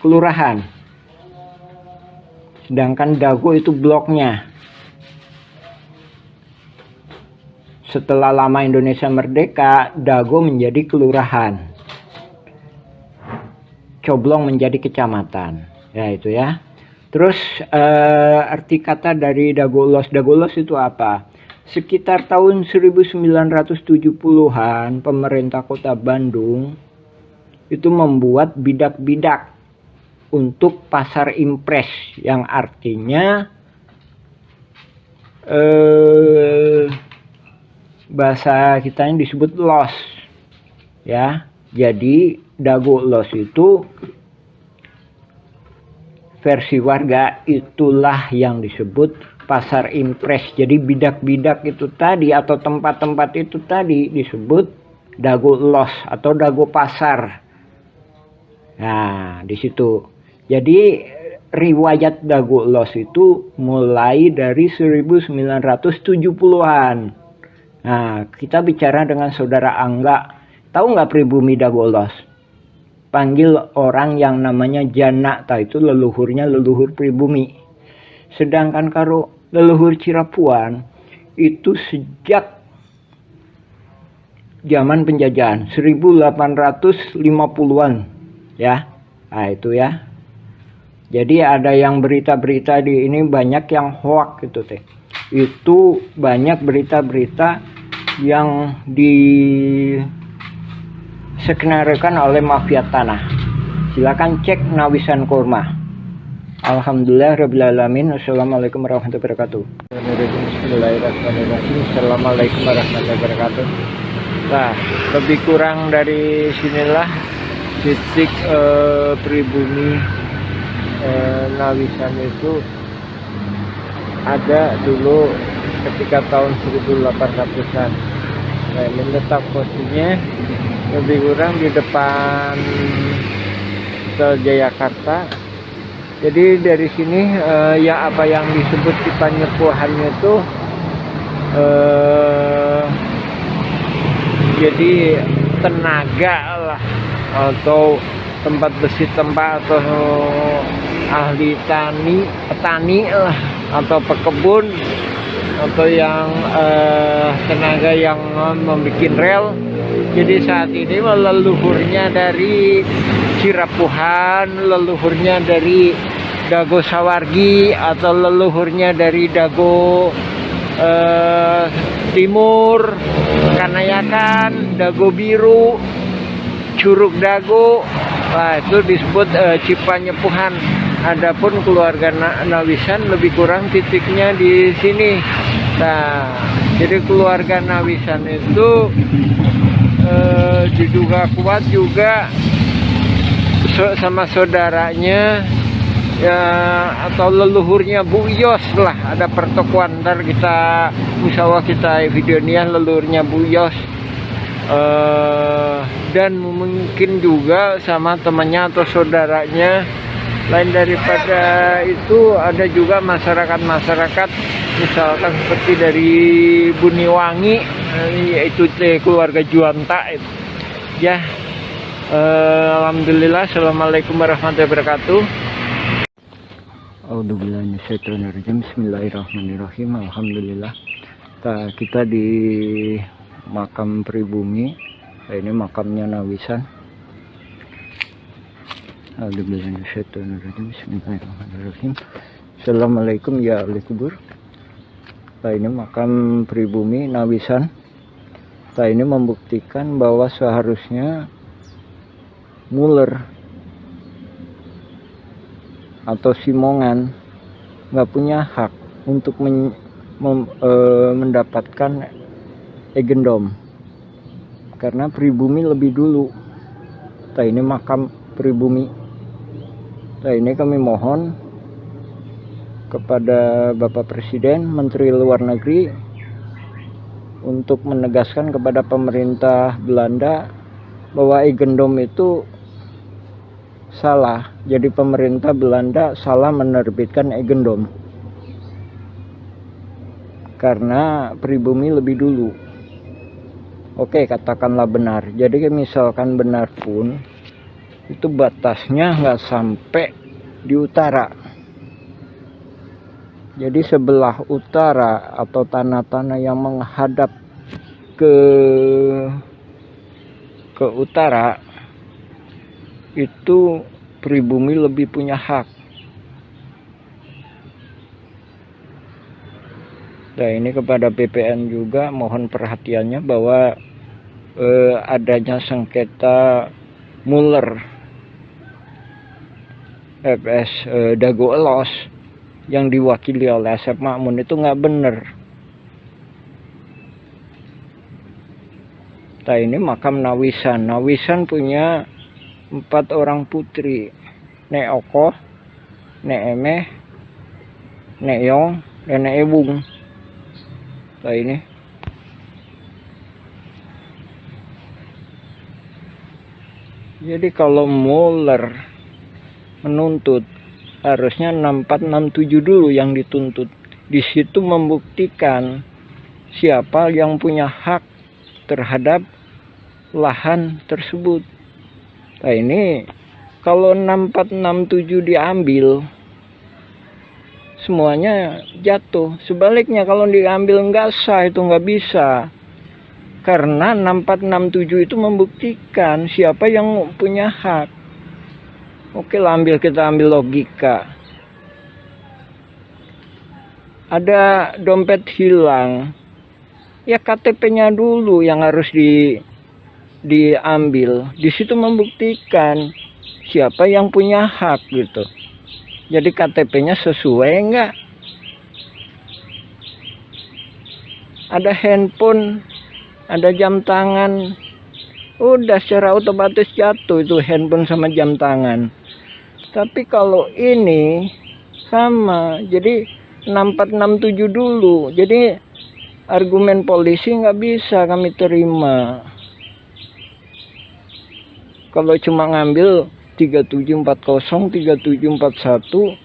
kelurahan. Sedangkan Dago itu bloknya. Setelah lama Indonesia merdeka, Dago menjadi kelurahan. Coblong menjadi kecamatan. Ya itu ya. Terus arti kata dari Dagolos. Dagolos itu apa? Sekitar tahun 1970-an pemerintah kota Bandung itu membuat bidak-bidak untuk pasar impres, yang artinya bahasa kita ini disebut los. Ya. Jadi Dagolos itu versi warga itulah yang disebut pasar impres. Jadi bidak-bidak itu tadi atau tempat-tempat itu tadi disebut Dagolos atau Dago pasar. Nah, di situ. Jadi riwayat Dagolos itu mulai dari 1970-an. Nah, kita bicara dengan saudara Angga. Tahu nggak pribumi Dagolos? Panggil orang yang namanya Janata, itu leluhurnya leluhur pribumi. Sedangkan kalau leluhur Cirapuhan itu sejak zaman penjajahan 1850-an ya. Nah, itu ya. Jadi ada yang berita-berita di ini banyak yang hoax gitu teh. Itu banyak berita-berita yang skenariokan oleh mafia tanah. Silakan cek Nawisan Kurma. Alhamdulillahirrabbilalamin. Wassalamualaikum warahmatullahi wabarakatuh. Bismillahirrahmanirrahim. Assalamualaikum warahmatullahi wabarakatuh. Nah, lebih kurang dari sinilah titik pribumi Nawisan itu ada dulu ketika tahun 1800-an. Nah, menetap posisinya lebih kurang di depan Hotel Jayakarta. Jadi dari sini ya apa yang disebut Cipanyepuhan itu jadi tenaga lah, atau tempat besi tempat, atau ahli petani lah, atau pekebun, atau yang tenaga yang membuat rel. Jadi saat ini leluhurnya dari Cirapuhan, leluhurnya dari Dago Sawargi, atau leluhurnya dari Dago Timur, Kanayakan, Dago Biru, Curug Dago. Nah, itu disebut Cipanyepuhan. Adapun keluarga Nawisan lebih kurang titiknya di sini. Nah, jadi keluarga Nawisan itu diduga kuat juga sama saudaranya ya, atau leluhurnya Bu Yos lah. Ada pertokoan, ntar kita misalnya kita videonya leluhurnya Bu Yos, dan mungkin juga sama temannya atau saudaranya. Lain daripada itu, ada juga masyarakat misalkan seperti dari Buniwangi, yaitu keluarga Juanta ya. Alhamdulillah. Assalamualaikum warahmatullahi wabarakatuh. Bismillahirrahmanirrahim. Alhamdulillah. Kita di makam pribumi. Ini makamnya Nawisan. Bismillahirrahmanirrahim. Assalamualaikum ya ahli kubur. Ini makam pribumi Nawisan. Ini membuktikan bahwa seharusnya Muller atau Simongan nggak punya hak untuk mendapatkan egendom, karena pribumi lebih dulu. Ini makam pribumi. Ini kami mohon kepada Bapak Presiden, Menteri Luar Negeri, untuk menegaskan kepada pemerintah Belanda bahwa egendom itu salah. Jadi pemerintah Belanda salah menerbitkan egendom karena pribumi lebih dulu. Oke, katakanlah benar. Jadi misalkan benar pun, itu batasnya nggak sampai di utara. Jadi sebelah utara atau tanah-tanah yang menghadap ke utara itu pribumi lebih punya hak. Nah, ini kepada BPN juga mohon perhatiannya bahwa adanya sengketa Muller FS Dago Elos yang diwakili oleh Asep Makmun itu nggak bener. Nah, ini makam Nawisan. Nawisan punya 4 orang putri, Nek Okoh, Nek Emeh, Nek Yong, dan Nek Ebung. Nah, ini jadi kalau Muller menuntut, harusnya 6467 dulu yang dituntut. Di situ membuktikan siapa yang punya hak terhadap lahan tersebut. Nah, ini kalau 6467 diambil, semuanya jatuh. Sebaliknya kalau diambil nggak sah, itu nggak bisa. Karena 6467 itu membuktikan siapa yang punya hak. Oke lah, kita ambil logika. Ada dompet hilang, ya KTP-nya dulu yang harus diambil. Di situ membuktikan siapa yang punya hak gitu. Jadi KTP-nya sesuai enggak? Ada handphone, ada jam tangan, udah secara otomatis jatuh itu handphone sama jam tangan. Tapi kalau ini sama, jadi 6467 dulu. Jadi argumen polisi nggak bisa kami terima. Kalau cuma ngambil 3740, 3741,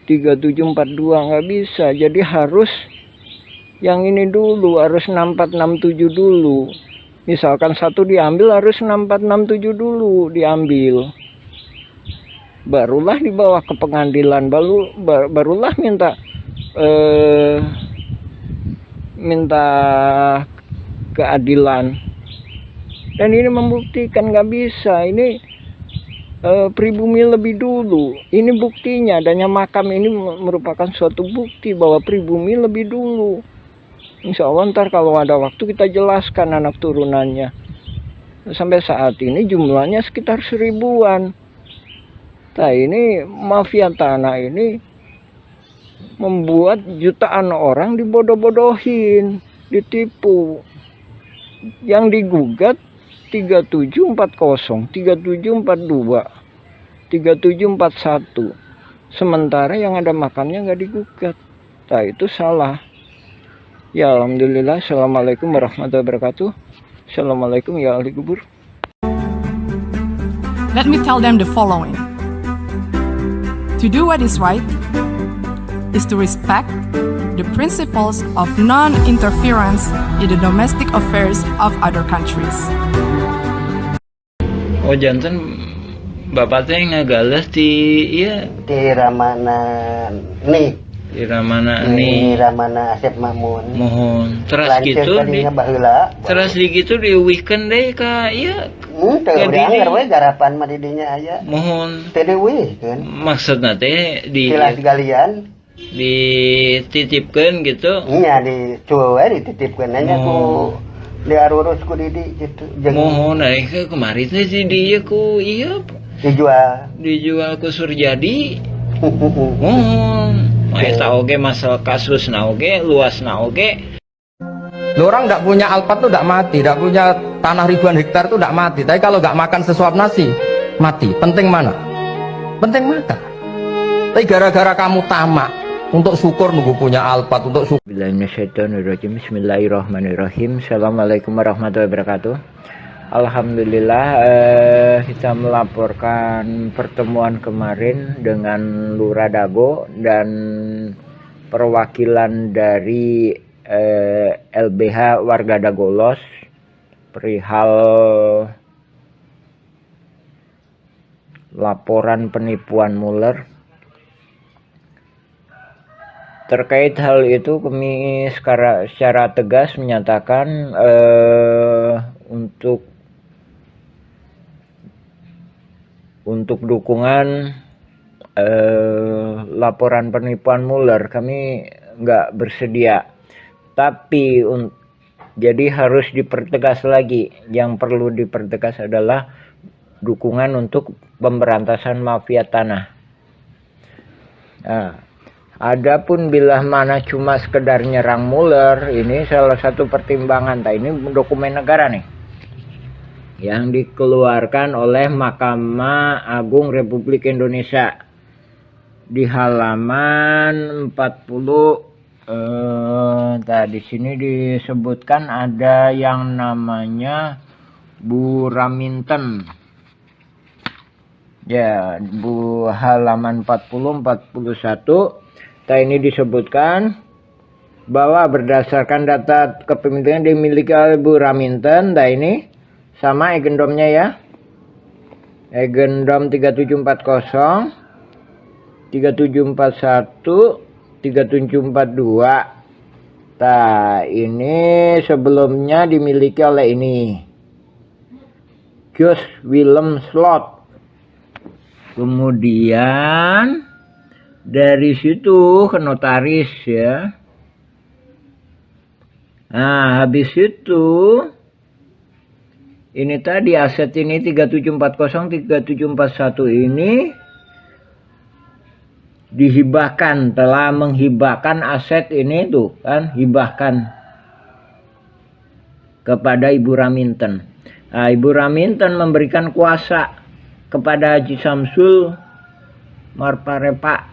3742 nggak bisa. Jadi harus yang ini dulu, harus 6467 dulu. Misalkan satu diambil harus 6467 dulu diambil. Barulah dibawa ke pengadilan, barulah minta keadilan. Dan ini membuktikan nggak bisa, ini pribumi lebih dulu. Ini buktinya, adanya makam ini merupakan suatu bukti bahwa pribumi lebih dulu. Insya Allah ntar kalau ada waktu kita jelaskan anak turunannya. Sampai saat ini jumlahnya sekitar 1000-an. Nah ini mafia tanah ini membuat jutaan orang dibodoh-bodohin, ditipu. Yang digugat 3740, 3742, 3741. Sementara yang ada makamnya nggak digugat. Nah itu salah. Ya alhamdulillah. Assalamualaikum warahmatullahi wabarakatuh. Assalamualaikum ya ahli kubur. Let me tell them the following. To do what is right is to respect the principles of non-interference in the domestic affairs of other countries. Oh jantan bapak teh ngagales di iya di Ramana nih di Ramana nih Ramana Asep Mamun mohon terus lanjut gitu di baheula terus di gitu di weekend deh ka iya teu anggar we garapan mah di dinya aya mohon teu diweuhkeun maksudna teh di silas galian dititipkeun gitu nya di cueu we dititipkeun nya ku diarurus ku Didi gitu mohon ke kemarin teh di dieu ku iya dijual ke Surjadi mohon eta oge masalah kasus na oge luas na oge. Orang nggak punya alpat tuh nggak mati, nggak punya tanah ribuan hektar tuh nggak mati. Tapi kalau nggak makan sesuap nasi, mati. Penting mana? Penting makan. Tapi gara-gara kamu tamak untuk syukur nunggu punya alpat untuk syukur. Bismillahirrahmanirrahim. Assalamualaikum warahmatullahi wabarakatuh. Alhamdulillah kita melaporkan pertemuan kemarin dengan Lurah Dago dan perwakilan dari LBH warga Dagolos perihal laporan penipuan Muller. Terkait hal itu kami secara tegas menyatakan untuk dukungan laporan penipuan Muller kami nggak bersedia. Tapi jadi harus dipertegas lagi. Yang perlu dipertegas adalah dukungan untuk pemberantasan mafia tanah. Nah, adapun bila mana cuma sekedar nyerang Muller, ini salah satu pertimbangan. Nah, ini dokumen negara nih yang dikeluarkan oleh Mahkamah Agung Republik Indonesia di halaman 40. Di sini disebutkan ada yang namanya Bu Raminten. Ya, Bu halaman 40-41. Ini disebutkan bahwa berdasarkan data kepemilikan dimiliki oleh Bu Raminten. Ini sama agendumnya ya. Agendum 3740, 3741, 3742. Ini sebelumnya dimiliki oleh ini Jos Willem Slot. Kemudian dari situ ke notaris ya. Nah, habis itu ini tadi aset ini 3740, 3741 ini dihibahkan, telah menghibahkan aset ini tuh kan, hibahkan kepada Ibu Raminten. Nah, Ibu Raminten memberikan kuasa kepada Haji Samsul Marparepa.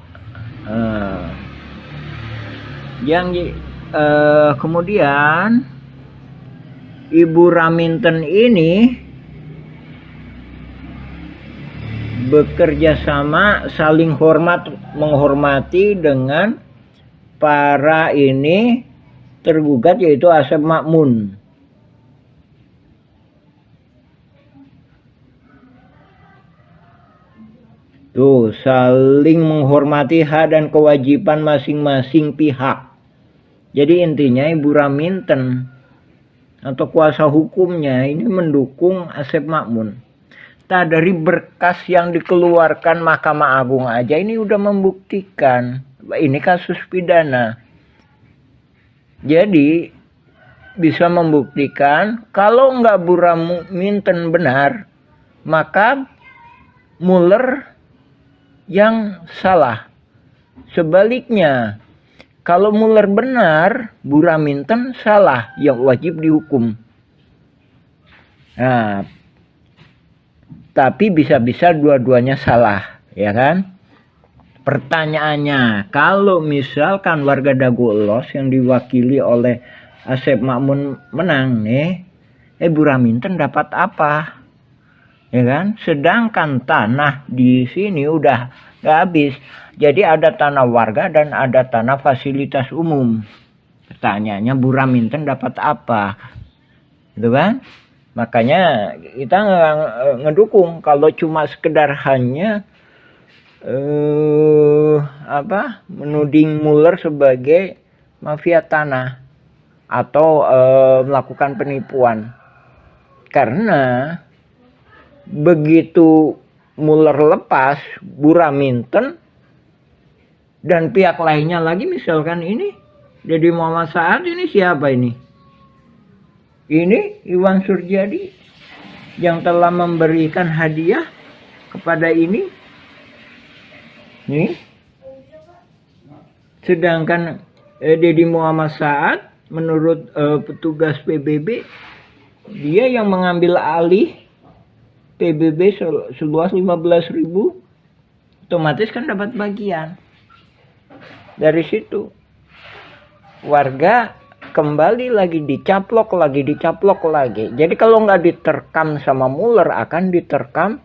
Kemudian Ibu Raminten ini bekerja sama, saling menghormati dengan para ini tergugat, yaitu Asep Makmun. Tuh, saling menghormati hak dan kewajiban masing-masing pihak. Jadi intinya Ibu Raminten atau kuasa hukumnya ini mendukung Asep Makmun. Tak dari berkas yang dikeluarkan Mahkamah Agung aja ini udah membuktikan ini kasus pidana. Jadi bisa membuktikan kalau nggak Bu Raminten benar, maka Mueller yang salah. Sebaliknya, kalau Mueller benar, Bu Raminten salah, yang wajib dihukum. Nah, tapi bisa-bisa dua-duanya salah, ya kan? Pertanyaannya, kalau misalkan warga Dago Elos yang diwakili oleh Asep Makmun menang nih, Bu Raminten dapat apa? Ya kan? Sedangkan tanah di sini udah nggak habis. Jadi ada tanah warga dan ada tanah fasilitas umum. Pertanyaannya Bu Raminten dapat apa? Gitu kan? Makanya kita ngedukung kalau cuma sekedar hanya menuding Mueller sebagai mafia tanah atau melakukan penipuan. Karena begitu Mueller lepas, Bu Raminten dan pihak lainnya lagi, misalkan ini Deddy Muhammad Saad, ini siapa ini? Ini Iwan Surjadi yang telah memberikan hadiah kepada ini. Nih. Sedangkan Deddy Muhammad Saad menurut petugas PBB, dia yang mengambil alih PBB seluas 15.000, otomatis kan dapat bagian. Dari situ warga kembali lagi dicaplok lagi. Jadi kalau nggak diterkam sama Mueller, akan diterkam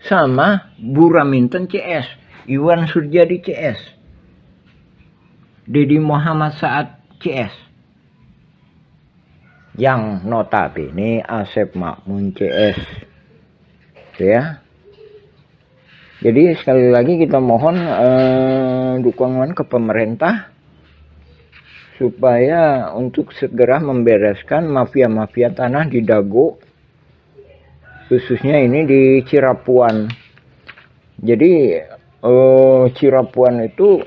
sama Bu Raminten CS, Iwan Surjadi CS, Deddy Muhammad Saad CS. Yang notabene Asep Makmun CS, ya. Jadi sekali lagi kita mohon dukungan ke pemerintah supaya untuk segera membereskan mafia-mafia tanah di Dago, khususnya ini di Cirapuan. Jadi Cirapuan itu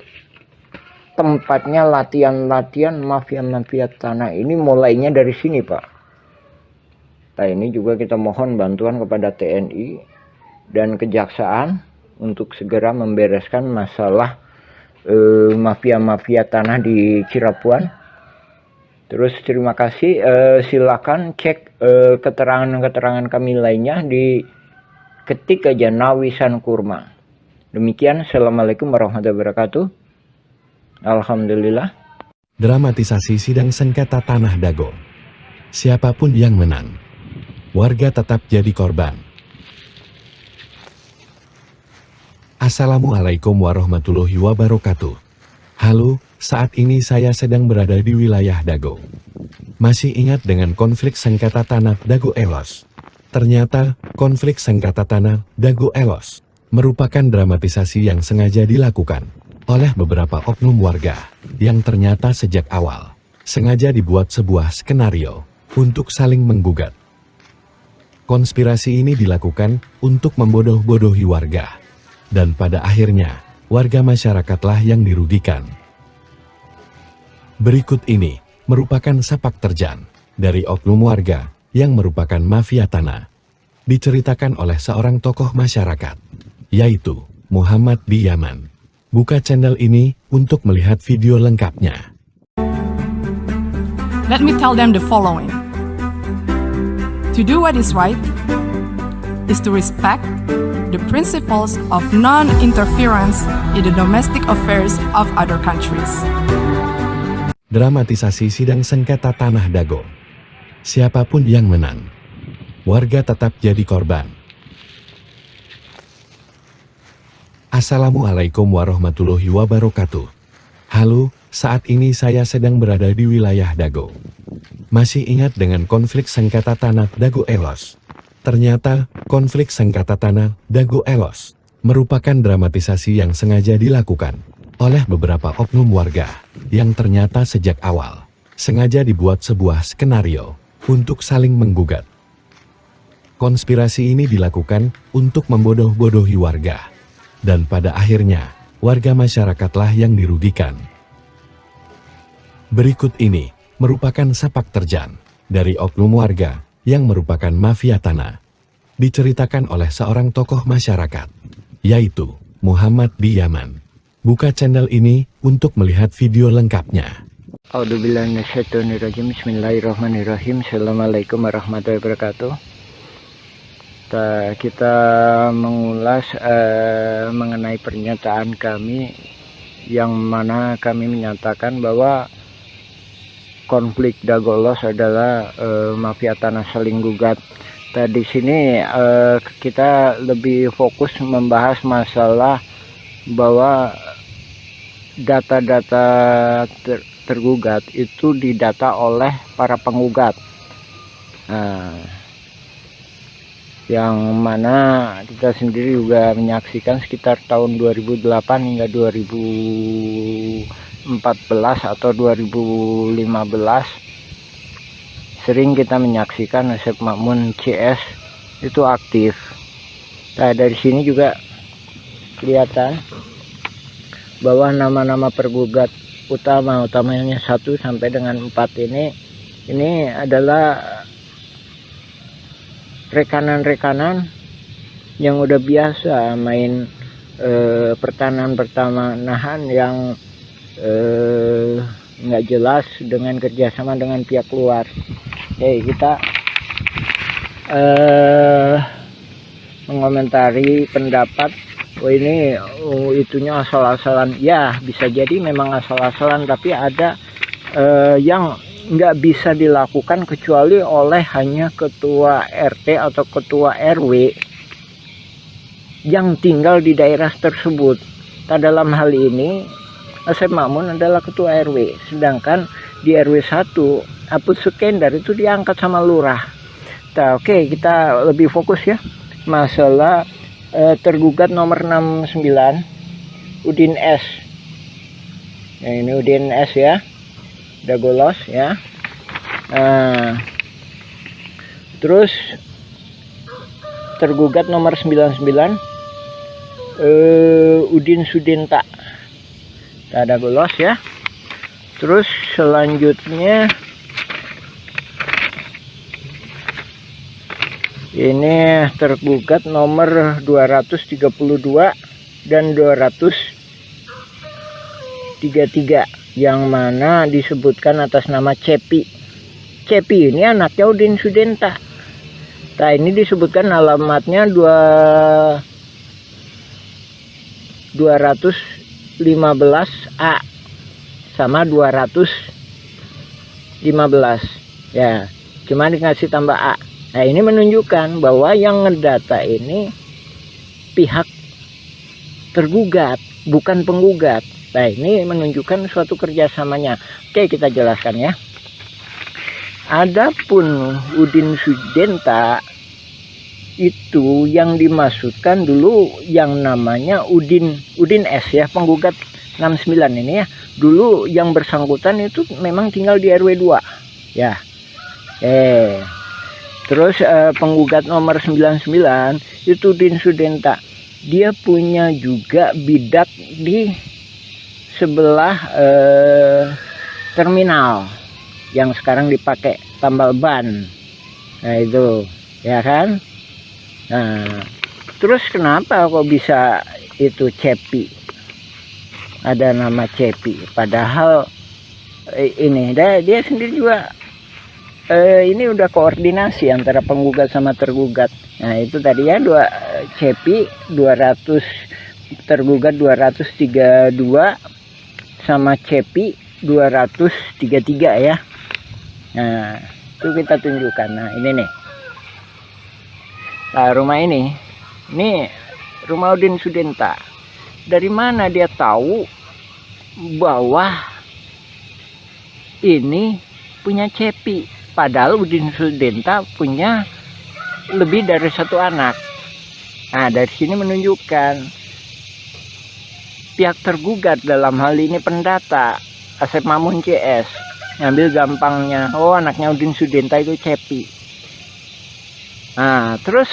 tempatnya latihan mafia-mafia tanah ini mulainya dari sini, Pak. Nah, ini juga kita mohon bantuan kepada TNI dan Kejaksaan untuk segera membereskan masalah mafia-mafia tanah di Cirapuan. Terus terima kasih, silakan cek keterangan-keterangan kami lainnya di ketik aja Nawisan Kurma. Demikian, Assalamualaikum warahmatullahi wabarakatuh. Alhamdulillah. Dramatisasi sidang sengketa tanah Dago. Siapapun yang menang, warga tetap jadi korban. Assalamualaikum warahmatullahi wabarakatuh. Halo, saat ini saya sedang berada di wilayah Dago. Masih ingat dengan konflik sengketa tanah Dago Elos? Ternyata, konflik sengketa tanah Dago Elos merupakan dramatisasi yang sengaja dilakukan oleh beberapa oknum warga yang ternyata sejak awal sengaja dibuat sebuah skenario untuk saling menggugat. Konspirasi ini dilakukan untuk membodoh-bodohi warga, dan pada akhirnya warga masyarakatlah yang dirugikan. Berikut ini merupakan sepak terjang dari oknum warga yang merupakan mafia tanah, diceritakan oleh seorang tokoh masyarakat, yaitu Muhammad di Yaman. Buka channel ini untuk melihat video lengkapnya. Let me tell them the following. To do what is right is to respect the principles of non-interference in the domestic affairs of other countries. Dramatisasi sidang sengketa tanah Dago. Siapapun yang menang, warga tetap jadi korban. Assalamualaikum warahmatullahi wabarakatuh. Halo, saat ini saya sedang berada di wilayah Dago. Masih ingat dengan konflik sengketa tanah Dago Elos? Ternyata, konflik sengketa tanah Dago Elos merupakan dramatisasi yang sengaja dilakukan oleh beberapa oknum warga yang ternyata sejak awal sengaja dibuat sebuah skenario untuk saling menggugat. Konspirasi ini dilakukan untuk membodoh-bodohi warga, dan pada akhirnya warga masyarakatlah yang dirugikan. Berikut ini merupakan sepak terjang dari oknum warga yang merupakan mafia tanah. Diceritakan oleh seorang tokoh masyarakat, yaitu Muhammad di Yaman. Buka channel ini untuk melihat video lengkapnya. A'udzubillahi minasyaitonirrajim. Bismillahirrahmanirrahim. Assalamualaikum warahmatullahi wabarakatuh. Kita mengulas mengenai pernyataan kami yang mana kami menyatakan bahwa konflik Dago Elos adalah mafia tanah saling gugat. Di sini kita lebih fokus membahas masalah bahwa data-data tergugat itu didata oleh para penggugat. Yang mana kita sendiri juga menyaksikan sekitar tahun 2008 hingga 2014 atau 2015 sering kita menyaksikan Asep Makmun CS itu aktif. Dari sini juga kelihatan bahwa nama-nama pergugat utamanya 1 sampai dengan 4 ini adalah rekanan-rekanan yang udah biasa main pertanahan yang nggak jelas dengan kerjasama dengan pihak luar. Kita mengomentari pendapat ini itunya asal-asalan. Ya, bisa jadi memang asal-asalan, tapi ada yang nggak bisa dilakukan kecuali oleh hanya ketua RT atau ketua RW yang tinggal di daerah tersebut. Dalam hal ini Asep Makmun adalah ketua RW, sedangkan di RW 1 Apus Sukendar itu diangkat sama lurah. Oke, kita lebih fokus ya masalah tergugat nomor 69 Udin S. Ini Udin S ya, Dago Elos ya. Terus tergugat nomor 99 Udin Sudenta, Dago Elos ya. Terus selanjutnya ini tergugat nomor 232 dan 233 yang mana disebutkan atas nama Cepi. Cepi ini anaknya Udin Sudenta. Ini disebutkan alamatnya 215A sama 215 ya, cuma dikasih tambah A. Ini menunjukkan bahwa yang ngedata ini pihak tergugat, bukan penggugat. Ini menunjukkan suatu kerjasamanya. Oke, kita jelaskan ya. Adapun Udin Sudenta itu yang dimaksudkan dulu yang namanya Udin S ya, penggugat 69 ini ya. Dulu yang bersangkutan itu memang tinggal di RW 2 ya. Terus penggugat nomor 99 itu Udin Sudenta. Dia punya juga bidak di sebelah terminal yang sekarang dipakai tambal ban. Itu ya kan. Terus kenapa kok bisa itu Cepi, ada nama Cepi, padahal ini dia sendiri juga ini udah koordinasi antara penggugat sama tergugat. Itu tadi ya, Cepi 200, tergugat 232 sama Cepi 233 ya. Itu kita tunjukkan. Ini nih. Rumah ini rumah Udin Sudenta. Dari mana dia tahu bahwa ini punya Cepi? Padahal Udin Sudenta punya lebih dari 1 anak. Nah, dari sini menunjukkan pihak tergugat dalam hal ini pendata Asep Mamun CS ngambil gampangnya, oh anaknya Udin Sudenta itu Cepi. Nah, terus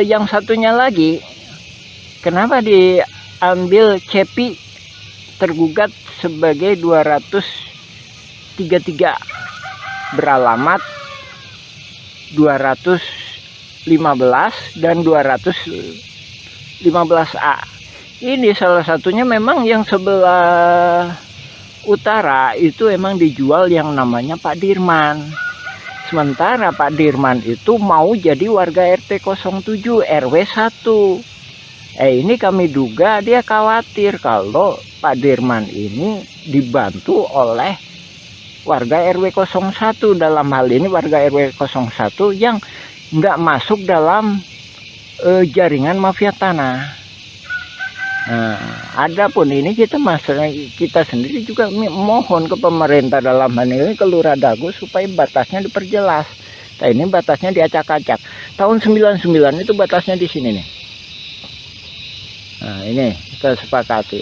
yang satunya lagi, kenapa diambil Cepi tergugat sebagai 233 beralamat 215 dan 215A. Ini salah satunya memang yang sebelah utara itu emang dijual yang namanya Pak Dirman. Sementara Pak Dirman itu mau jadi warga RT 07 RW 1. Ini kami duga dia khawatir kalau Pak Dirman ini dibantu oleh warga RW 01, dalam hal ini warga RW 01 yang nggak masuk dalam jaringan mafia tanah. Nah, adapun ini kita sendiri juga mohon ke pemerintah dalam hal ini ke Lurah Dago supaya batasnya diperjelas. Nah, ini batasnya diacak-acak. Tahun 99 itu batasnya di sini nih. Nah, ini kita sepakati.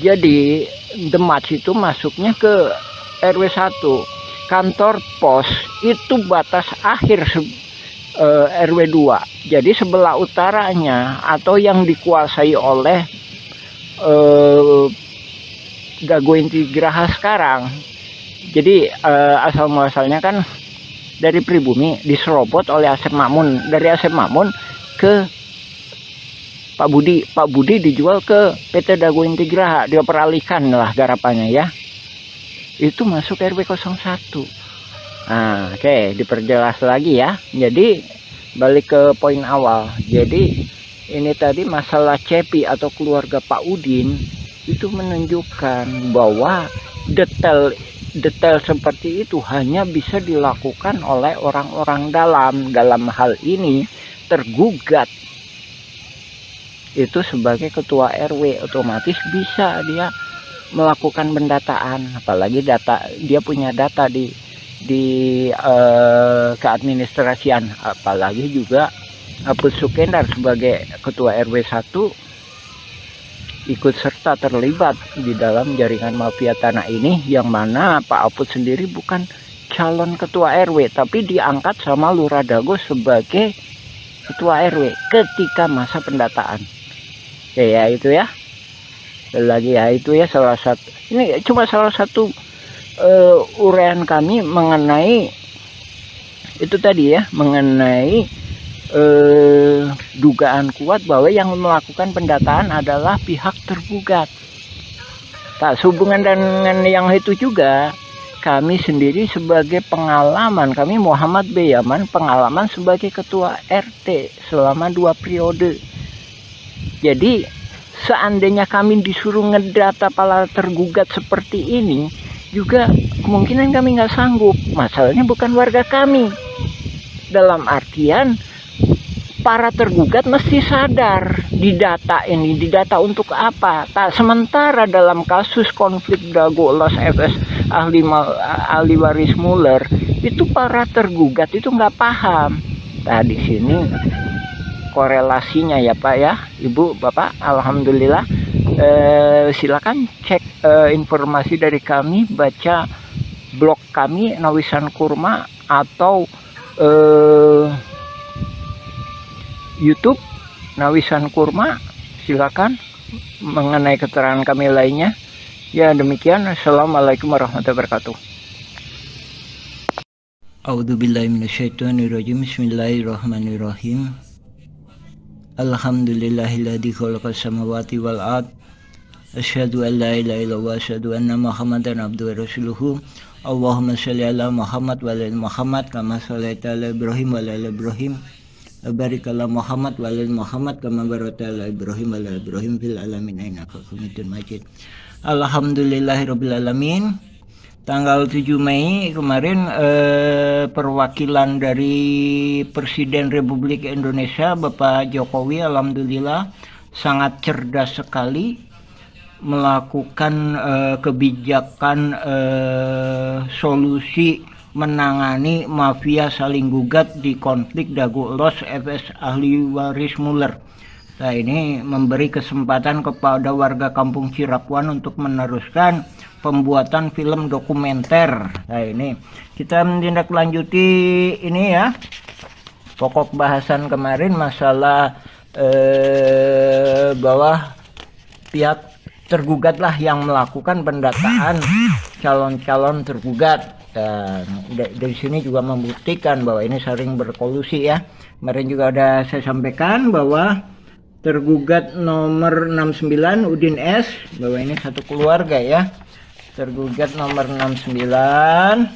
Jadi Demak itu masuknya ke RW 1. Kantor pos itu batas akhir RW 2. Jadi sebelah utaranya atau yang dikuasai oleh Dago Inti Geraha sekarang. Jadi asal muasalnya kan dari pribumi diserobot oleh Asep Mamun, dari Asep Mamun ke Pak Budi. Pak Budi dijual ke PT Dago Inti Geraha, dia peralihkan lah garapannya ya. Itu masuk RW 01. Nah, oke, diperjelas lagi ya. Jadi balik ke poin awal. Jadi ini tadi masalah Cepi atau keluarga Pak Udin itu menunjukkan bahwa detail seperti itu hanya bisa dilakukan oleh orang-orang dalam hal ini tergugat itu sebagai ketua RW, otomatis bisa dia melakukan pendataan, apalagi dia punya data di keadministrasian, apalagi juga Apus Sukendar sebagai ketua RW 1 ikut serta terlibat di dalam jaringan mafia tanah ini, yang mana Pak Apus sendiri bukan calon ketua RW tapi diangkat sama Lurah Dago sebagai ketua RW ketika masa pendataan. Ya itu ya. Lagi ya itu ya salah satu. Ini cuma salah satu uraian kami mengenai itu tadi ya, mengenai dugaan kuat bahwa yang melakukan pendataan adalah pihak tergugat. Tak sehubungan dengan yang itu juga, kami sendiri sebagai pengalaman, kami Muhammad B. Yaman, pengalaman sebagai ketua RT selama 2 periode. Jadi seandainya kami disuruh ngedata para tergugat seperti ini, juga kemungkinan kami nggak sanggup. Masalahnya bukan warga kami. Dalam artian para tergugat mesti sadar didata ini, didata untuk apa. Tak sementara dalam kasus konflik Dago Los FS ahli waris Muller itu para tergugat itu nggak paham. Nah di sini korelasinya ya Pak ya, Ibu, Bapak, alhamdulillah. Silakan cek informasi dari kami, baca blog kami Nawisan Kurma atau YouTube Nawisan Kurma, silakan mengenai keterangan kami lainnya. Ya demikian, assalamualaikum warahmatullahi wabarakatuh. A'udzubillahi minasyaitonirrajim. Bismillahirrahmanirrahim. Alhamdulillahilladzi khalaqas samawati wal ard. Asyhadu an la ilaha illallah wa asyhadu anna Muhammadan abduhu wa rasuluhu. Allahumma shalli ala Muhammad wa ala Muhammad kama shallaita ala Ibrahim wa ala Ibrahim. Barik ala Muhammad wa ala Muhammad kama barakta ala Ibrahim wa ala Ibrahim fil alamin innaka Hamidum Majid. Alhamdulillahirabbil alamin. Tanggal 7 Mei kemarin perwakilan dari Presiden Republik Indonesia Bapak Jokowi alhamdulillah sangat cerdas sekali melakukan kebijakan solusi menangani mafia saling gugat di konflik Dago Elos FS ahli waris Muller. Nah, ini memberi kesempatan kepada warga kampung Cirapuan untuk meneruskan pembuatan film dokumenter. Nah, ini kita menindaklanjuti ini ya. Pokok bahasan kemarin masalah bahwa pihak tergugatlah yang melakukan pendataan calon-calon tergugat. Dan dari sini juga membuktikan bahwa ini sering berkolusi ya. Kemarin juga ada saya sampaikan bahwa tergugat nomor 69 Udin S, bahwa ini satu keluarga ya. Tergugat nomor 69,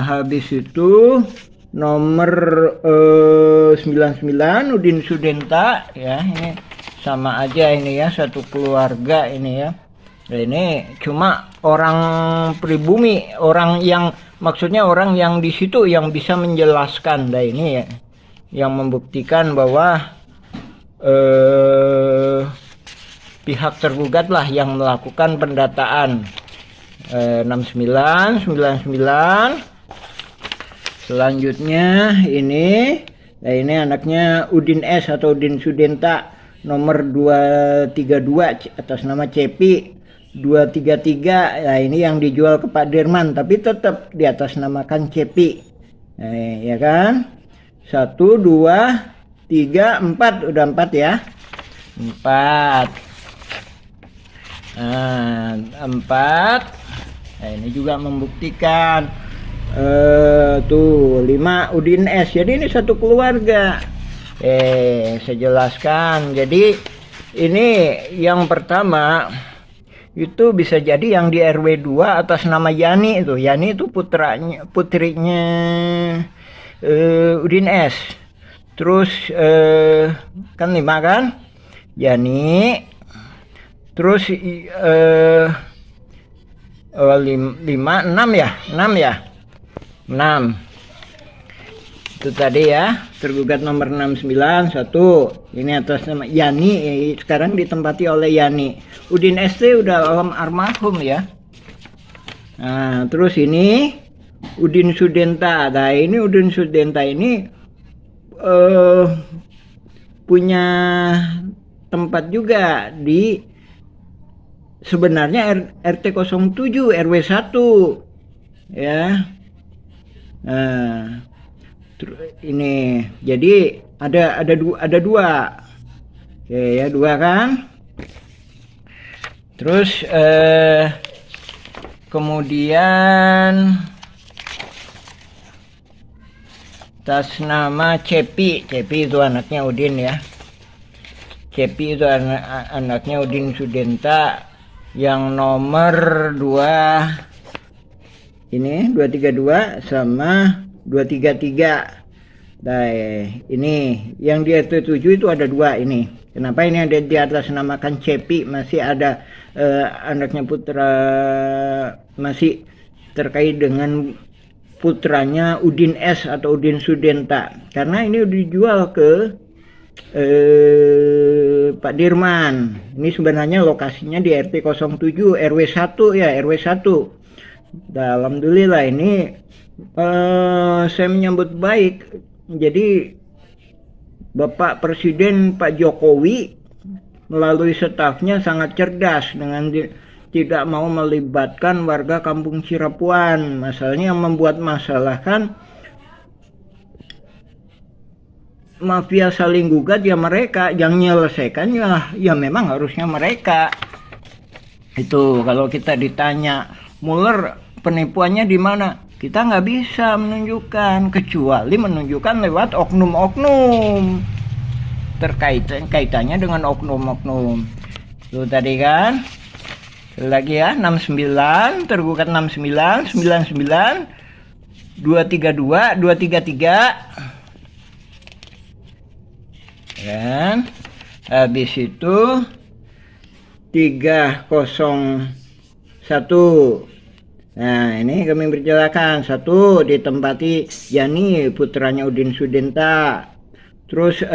habis itu nomor 99 Udin Sudenta ya, ini sama aja ini ya, satu keluarga ini ya. Nah, ini cuma orang pribumi, orang yang maksudnya orang yang di situ yang bisa menjelaskan. Nah, ini ya yang membuktikan bahwa pihak tergugat lah yang melakukan pendataan. 69, 99. Selanjutnya ini, nah ini anaknya Udin S atau Udin Sudenta nomor 232 atas nama Cepi 233. Nah, ini yang dijual ke Pak Dirman tapi tetap di atas namakan Cepi. Nah, ya kan? 1 2 3 4, udah 4 ya. 4. Nah, 4. Nah, ini juga membuktikan tuh 5 Udin S. Jadi ini satu keluarga. Saya jelaskan. Jadi ini yang pertama itu bisa jadi yang di RW 2 atas nama Yani itu. Yani itu putrinya Udin S. Terus kan 5 kan? Yani. Terus 5 6 ya? 6 ya? 6. Itu tadi ya, tergugat nomor 69 1. Ini atas nama Yani, sekarang ditempati oleh Yani. Udin ST udah almarhum ya. Nah, terus ini Udin Sudenta. Nah, ini Udin Sudenta ini punya tempat juga di sebenarnya RT 07 RW 1 ya. Nah, ini jadi ada dua. Oke ya, 2 kan. Terus kemudian atas nama Cepi. Cepi itu anaknya Udin ya. Cepi itu anaknya Udin Sudenta yang nomor 2 ini 232 sama 233. Nah, ini yang di RT 7 itu ada 2 ini. Kenapa ini ada di atas namakan Cepi? Masih ada anaknya putra, masih terkait dengan putranya Udin S atau Udin Sudenta. Karena ini dijual ke Pak Dirman. Ini sebenarnya lokasinya di RT 07 RW 1 ya, RW 1. Alhamdulillah ini saya menyambut baik. Jadi Bapak Presiden Pak Jokowi melalui stafnya sangat cerdas dengan tidak mau melibatkan warga kampung Cirapuan. Masalahnya yang membuat masalah kan mafia saling gugat ya mereka, yang menyelesaikan ya memang harusnya mereka. Itu kalau kita ditanya Muller penipuannya di mana, kita nggak bisa menunjukkan kecuali menunjukkan lewat oknum-oknum, kaitannya dengan oknum-oknum. Itu tadi kan lagi ya, 69 tergugat 69 99 232 233 kan. Habis itu 301. Nah, ini kami berjelaskan. 1 ditempati Yani putranya Udin Sudenta. Terus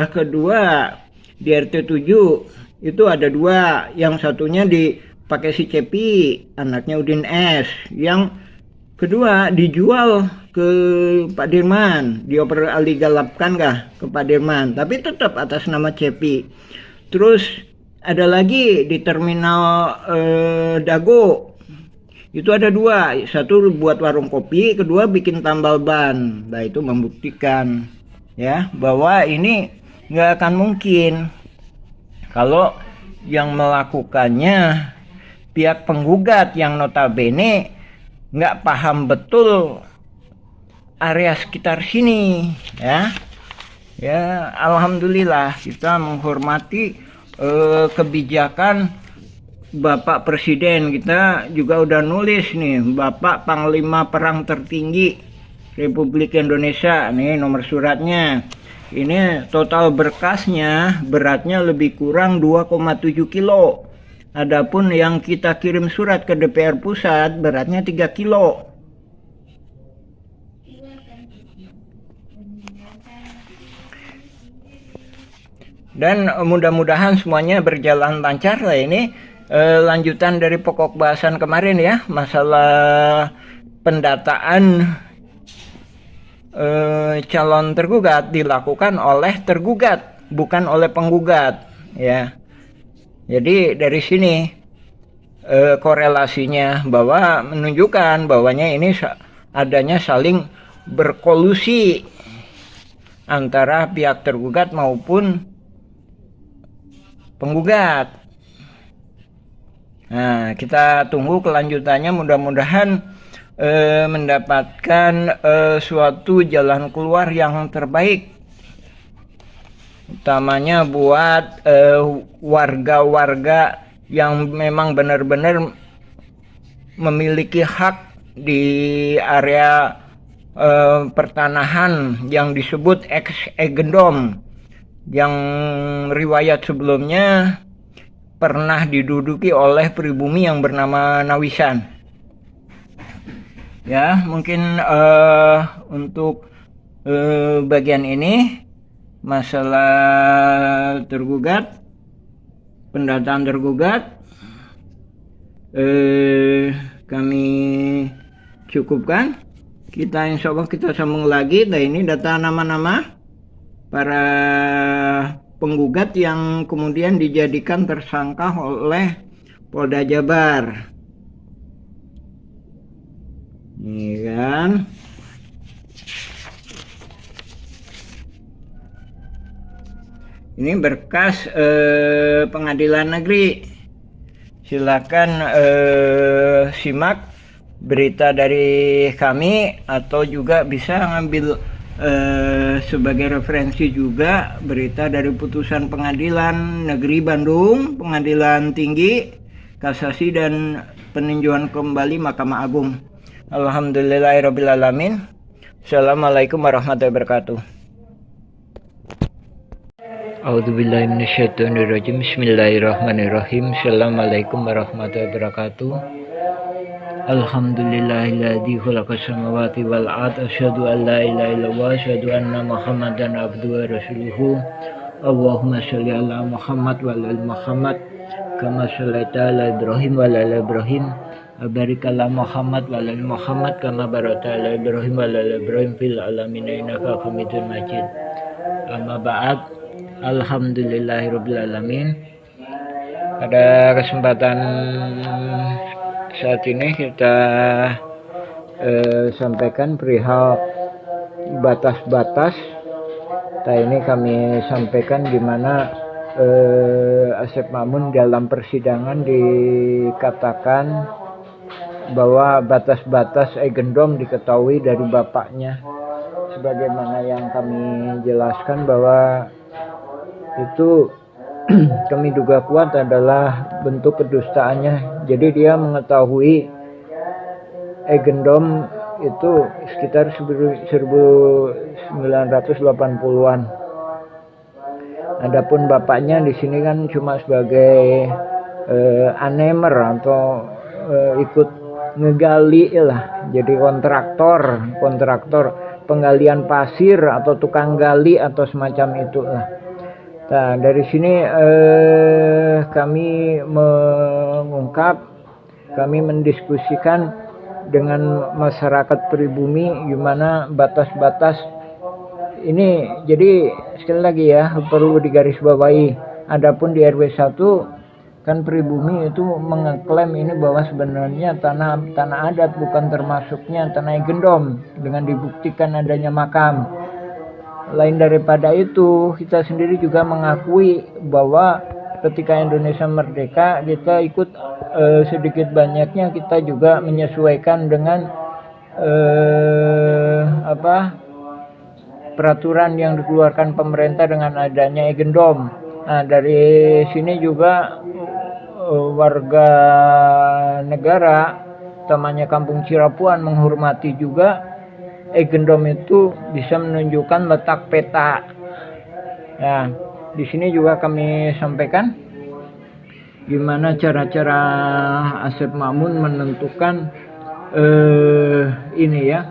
kedua di RT 7 itu ada 2. Yang satunya dipakai si Cepi, anaknya Udin S, yang Kedua, dijual ke Pak Dirman, dioper aligalapkan kah ke Pak Dirman, tapi tetap atas nama Cepi. Terus ada lagi di terminal Dago, itu ada dua, satu buat warung kopi, kedua bikin tambal ban. Nah itu membuktikan ya bahwa ini nggak akan mungkin kalau yang melakukannya pihak penggugat yang notabene nggak paham betul area sekitar sini ya. Ya alhamdulillah kita menghormati kebijakan Bapak Presiden. Kita juga udah nulis nih, Bapak Panglima Perang Tertinggi Republik Indonesia, nih nomor suratnya. Ini total berkasnya beratnya lebih kurang 2,7 kilo. Adapun yang kita kirim surat ke DPR pusat beratnya 3 kilo. Dan mudah-mudahan semuanya berjalan lancar lah ini. Lanjutan dari pokok bahasan kemarin ya, masalah pendataan calon tergugat dilakukan oleh tergugat, bukan oleh penggugat ya. Jadi dari sini korelasinya bahwa menunjukkan bahwanya ini adanya saling berkolusi antara pihak tergugat maupun penggugat. Nah, kita tunggu kelanjutannya, mudah-mudahan mendapatkan suatu jalan keluar yang terbaik, utamanya buat warga-warga yang memang benar-benar memiliki hak di area pertanahan yang disebut ex-egendom, yang riwayat sebelumnya pernah diduduki oleh pribumi yang bernama Nawisan. Ya, mungkin untuk bagian ini masalah tergugat, pendataan tergugat, kami cukupkan. Kita insya Allah kita sambung lagi. Nah ini data nama-nama para penggugat yang kemudian dijadikan tersangka oleh Polda Jabar. Ini kan. Ini berkas pengadilan negeri. Silakan simak berita dari kami, atau juga bisa ngambil sebagai referensi juga berita dari putusan pengadilan negeri Bandung, pengadilan tinggi, kasasi, dan peninjauan kembali Mahkamah Agung. Alhamdulillahirrabbilalamin. Assalamualaikum warahmatullahi wabarakatuh. A'udzubillahi minasyaitonirrajim. Bismillahirrahmanirrahim. Assalamualaikum warahmatullahi wabarakatuh. Alhamdulillahilladzi khalaqas samawati wal ardh, asyhadu an la ilaha illallah, asyhadu anna Muhammadan abduhu wa rasuluhu. Allahumma shalli ala Muhammad wa ala Muhammad kama shallaita ala Ibrahim wa ala Ibrahim. Barik ala Muhammad wa ala Muhammad kama barakta ala Ibrahim wa ala Ibrahim fil alamin innaka Hamidum Majid. Amma ba'd. Alhamdulillahirabbil alamin. Pada kesempatan saat ini kita sampaikan perihal batas-batas. Nah ini kami sampaikan di mana Asep Mamun dalam persidangan dikatakan bahwa batas-batas egendom diketahui dari bapaknya, sebagaimana yang kami jelaskan bahwa itu kami duga kuat adalah bentuk kedustaannya. Jadi dia mengetahui egendom itu sekitar 1980-an. Adapun bapaknya di sini kan cuma sebagai anemer atau ikut ngegali lah, jadi kontraktor penggalian pasir atau tukang gali atau semacam itu lah. Nah dari sini kami mendiskusikan dengan masyarakat pribumi, gimana batas-batas ini. Jadi sekali lagi ya, perlu digarisbawahi, adapun di RW 1 kan pribumi itu mengklaim ini bahwa sebenarnya tanah adat, bukan termasuknya tanah gendom dengan dibuktikan adanya makam. Lain daripada itu, kita sendiri juga mengakui bahwa ketika Indonesia merdeka, kita ikut sedikit banyaknya kita juga menyesuaikan dengan peraturan yang dikeluarkan pemerintah dengan adanya gendom. Nah, dari sini juga warga negara utamanya Kampung Cirapuan menghormati juga gendom itu bisa menunjukkan letak peta. Nah, di sini juga kami sampaikan gimana cara-cara Asep Makmun menentukan ini ya.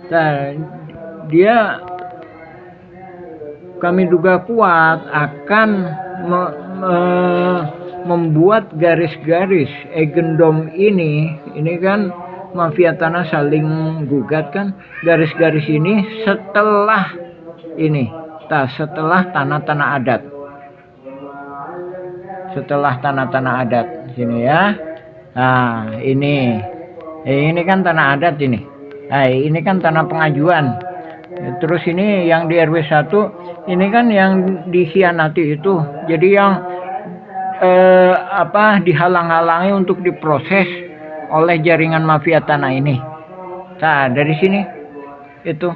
Nah, dia kami duga kuat akan membuat garis-garis gendom ini kan mafia tanah saling gugat kan, garis-garis ini setelah tanah-tanah adat, sini ya. Nah, ini kan tanah adat ini. Nah, ini kan tanah pengajuan. Terus ini yang di RW 1 ini kan yang dikhianati itu. Jadi yang dihalang-halangi untuk diproses oleh jaringan mafia tanah ini. Nah, dari sini itu.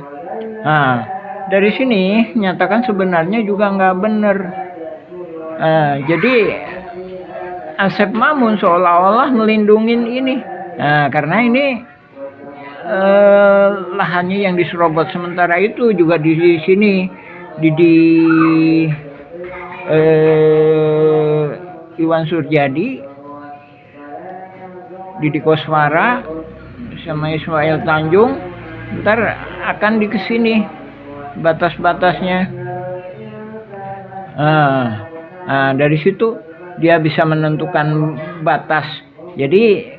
Nah, dari sini nyatakan sebenarnya juga nggak benar. Jadi Asep Makmun seolah-olah melindungin ini. Nah, karena ini lahannya yang diserobot, sementara itu juga di sini di Iwan Surjadi, Didi Koswara sama Ismail Tanjung ntar akan kesini batas-batasnya. Dari situ dia bisa menentukan batas. Jadi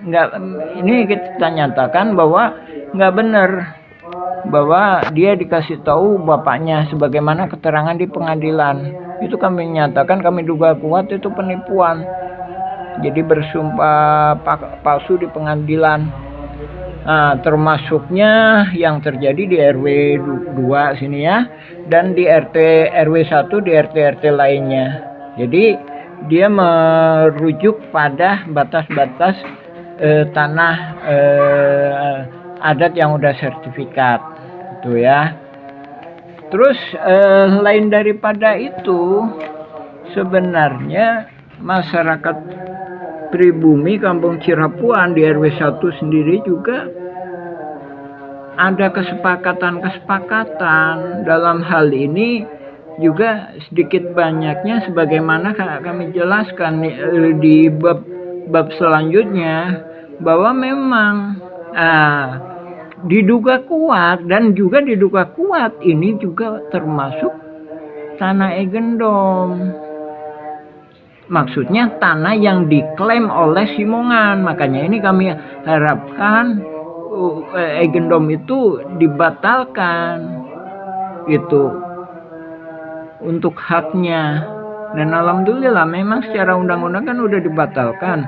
ini kita nyatakan bahwa nggak benar bahwa dia dikasih tahu bapaknya sebagaimana keterangan di pengadilan. Itu kami nyatakan, kami duga kuat itu penipuan. Jadi bersumpah palsu di pengadilan. Termasuknya yang terjadi di RW 2 sini ya, dan di RW 1 di RT lainnya. Jadi dia merujuk pada batas-batas tanah adat yang udah sertifikat itu ya. Terus lain daripada itu, sebenarnya masyarakat pribumi Kampung Cirapuan di RW 1 sendiri juga ada kesepakatan dalam hal ini juga sedikit banyaknya sebagaimana kami jelaskan di bab selanjutnya, bahwa memang diduga kuat ini juga termasuk tanah gendom. Maksudnya tanah yang diklaim oleh Simongan. Makanya ini kami harapkan gendom itu dibatalkan itu untuk haknya. Dan alhamdulillah memang secara undang-undang kan udah dibatalkan.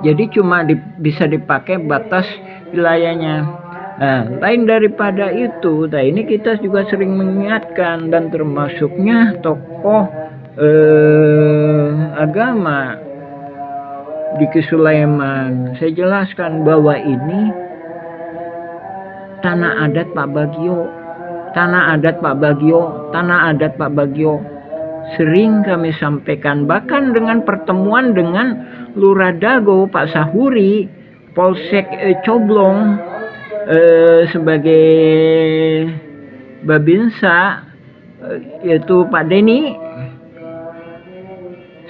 Jadi cuma bisa dipakai batas wilayahnya. Nah, lain daripada itu, ini kita juga sering mengingatkan, dan termasuknya tokoh agama di Sulaiman. Saya jelaskan bahwa ini tanah adat Pak Bagio. Sering kami sampaikan, bahkan dengan pertemuan dengan Lurah Dago, Pak Sahuri, Polsek Coblong sebagai Babinsa, yaitu Pak Denny.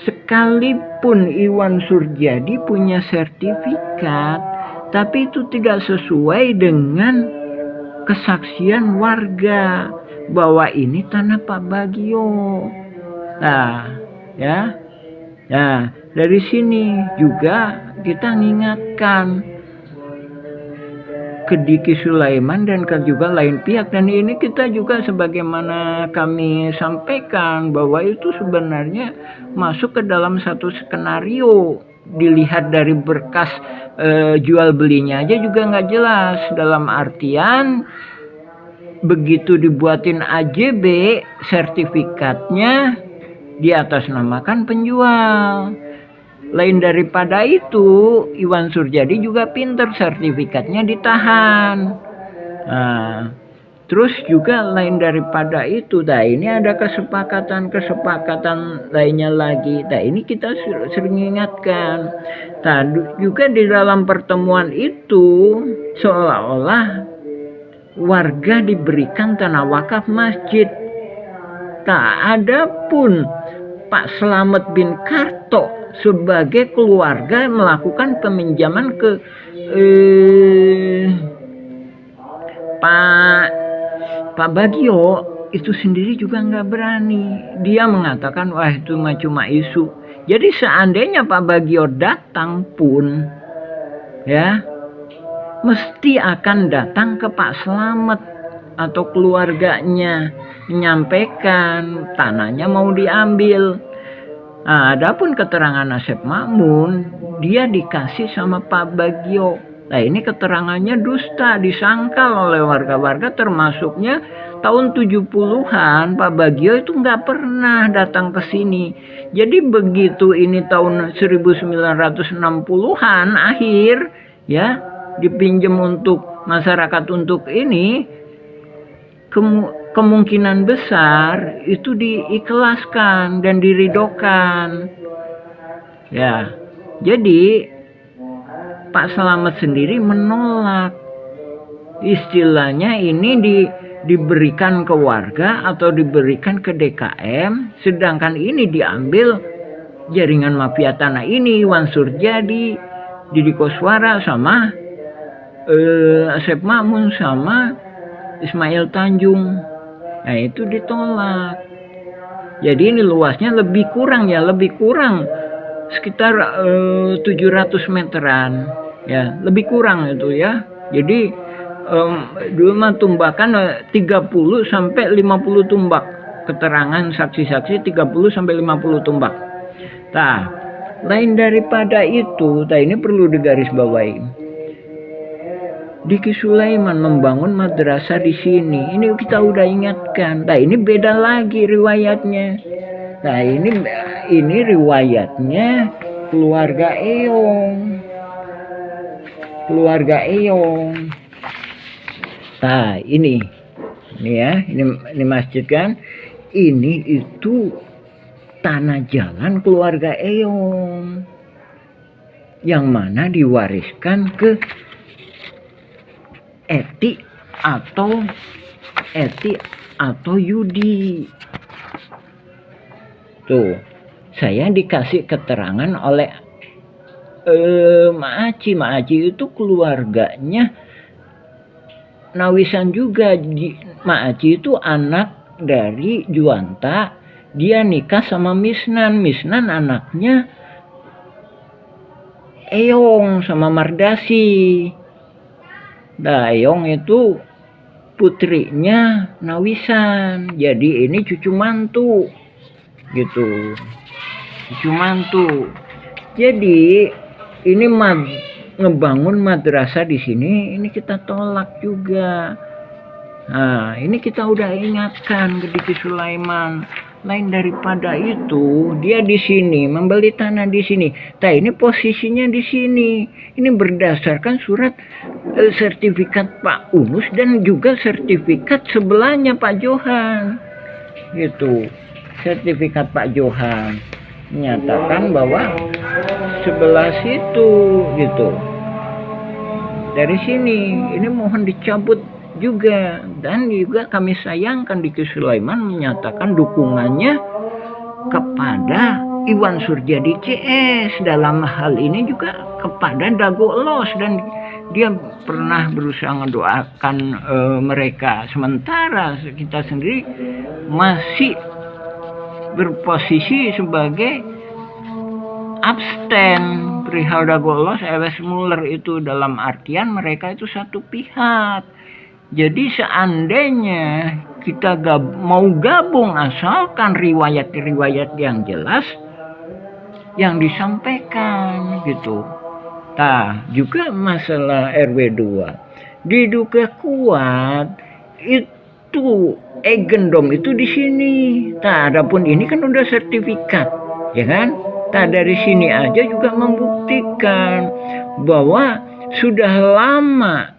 Sekalipun Iwan Surjadi punya sertifikat, tapi itu tidak sesuai dengan kesaksian warga bahwa ini tanah Pak Bagio. Dari sini juga kita mengingatkan ke Diki Sulaiman dan ke juga lain pihak. Dan ini kita juga sebagaimana kami sampaikan bahwa itu sebenarnya masuk ke dalam satu skenario. Dilihat dari berkas jual belinya aja juga nggak jelas, dalam artian begitu dibuatin AJB sertifikatnya diatasnamakan penjual. Lain daripada itu, Iwan Surjadi juga pinter, sertifikatnya ditahan. Nah, terus juga lain daripada itu, nah ini ada kesepakatan lainnya lagi. Nah ini kita sering ingatkan. Nah juga di dalam pertemuan itu seolah-olah warga diberikan tanah wakaf masjid. Tak ada pun Pak Slamet bin Karto sebagai keluarga melakukan peminjaman ke Pak Bagio itu sendiri juga nggak berani. Dia mengatakan wah itu cuma isu. Jadi seandainya Pak Bagio datang pun ya mesti akan datang ke Pak Slamet atau keluarganya menyampaikan tanahnya mau diambil. Nah, adapun keterangan Asep Makmun, dia dikasih sama Pak Bagio. Nah, ini keterangannya dusta, disangkal oleh warga-warga, termasuknya tahun 70-an Pak Bagio itu nggak pernah datang ke sini. Jadi begitu ini tahun 1960-an akhir ya dipinjam untuk masyarakat untuk ini, kemungkinan besar itu diikhlaskan dan diridokan. Ya, jadi Pak Slamet sendiri menolak. Istilahnya ini diberikan ke warga atau diberikan ke DKM, sedangkan ini diambil jaringan mafia tanah ini, Iwan Surjadi, Didi Koswara sama Asep Makmun sama Ismail Tanjung. Nah itu ditolak. Jadi ini luasnya lebih kurang sekitar 700 meteran ya, lebih kurang itu ya. Jadi dulu mah tumbakan 30 sampai 50 tumbak. Keterangan saksi-saksi 30 sampai 50 tumbak. Nah, lain daripada itu, ini perlu digarisbawahi. Diki Sulaiman membangun madrasah di sini. Ini kita udah ingatkan. Nah, ini beda lagi riwayatnya. Nah, ini riwayatnya keluarga Eyong. Nah, ini ya, ini masjid kan. Ini itu tanah jalan keluarga Eyong. Yang mana diwariskan ke Eti atau Yudi. Tuh, saya dikasih keterangan oleh Ma'aci. Ma'aci itu keluarganya Nawisan juga. Ma'aci itu anak dari Juanta. Dia nikah sama Misnan. Misnan anaknya Eyong sama Mardasi. Nah, Eyong itu putrinya Nawisan. Jadi ini cucu mantu. Gitu. Cucu mantu. Jadi ini ngebangun madrasah di sini, ini kita tolak juga. Nah, ini kita udah ingatkan ke Diki Sulaiman. Lain daripada itu, dia di sini membeli tanah di sini. Nah, ini posisinya di sini. Ini berdasarkan surat sertifikat Pak Unus dan juga sertifikat sebelahnya Pak Johan. Gitu. Sertifikat Pak Johan menyatakan bahwa sebelah situ gitu. Dari sini ini mohon dicabut juga. Dan juga kami sayangkan Diki Sulaiman menyatakan dukungannya kepada Iwan Surjadi CS dalam hal ini juga kepada Dago Elos, dan dia pernah berusaha mendoakan mereka, sementara kita sendiri masih berposisi sebagai abstain perihal Dago Elos, Ewes Muller itu dalam artian mereka itu satu pihak. Jadi seandainya kita mau gabung asalkan riwayat-riwayat yang jelas yang disampaikan gitu. Nah, juga masalah RW 2 diduga kuat itu agendom itu di sini. Nah, adapun ini kan udah sertifikat, ya kan? Nah, dari sini aja juga membuktikan bahwa sudah lama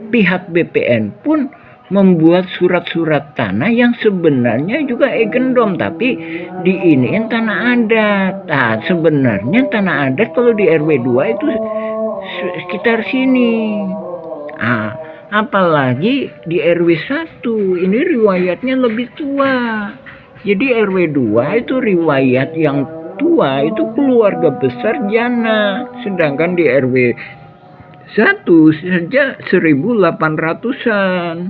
pihak BPN pun membuat surat-surat tanah yang sebenarnya juga agendom, tapi diiniin tanah adat. Nah, sebenarnya tanah adat kalau di RW 2 itu sekitar sini. Nah, apalagi di RW 1 ini riwayatnya lebih tua. Jadi RW 2 itu riwayat yang tua itu keluarga besar Jana, sedangkan di RW 1 saja 1800-an,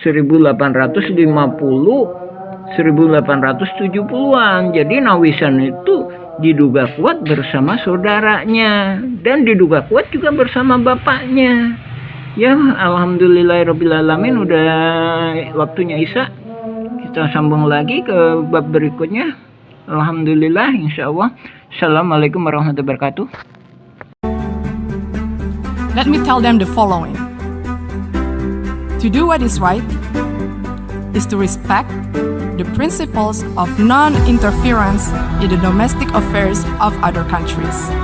1850, 1870-an. Jadi Nawisan itu diduga kuat bersama saudaranya dan diduga kuat juga bersama bapaknya. Ya, alhamdulillahirobbilalamin, udah waktunya Isya. Kita sambung lagi ke bab berikutnya. Alhamdulillah, insyaallah. Assalamualaikum warahmatullahi wabarakatuh. Let me tell them the following. To do what is right is to respect the principles of non-interference in the domestic affairs of other countries.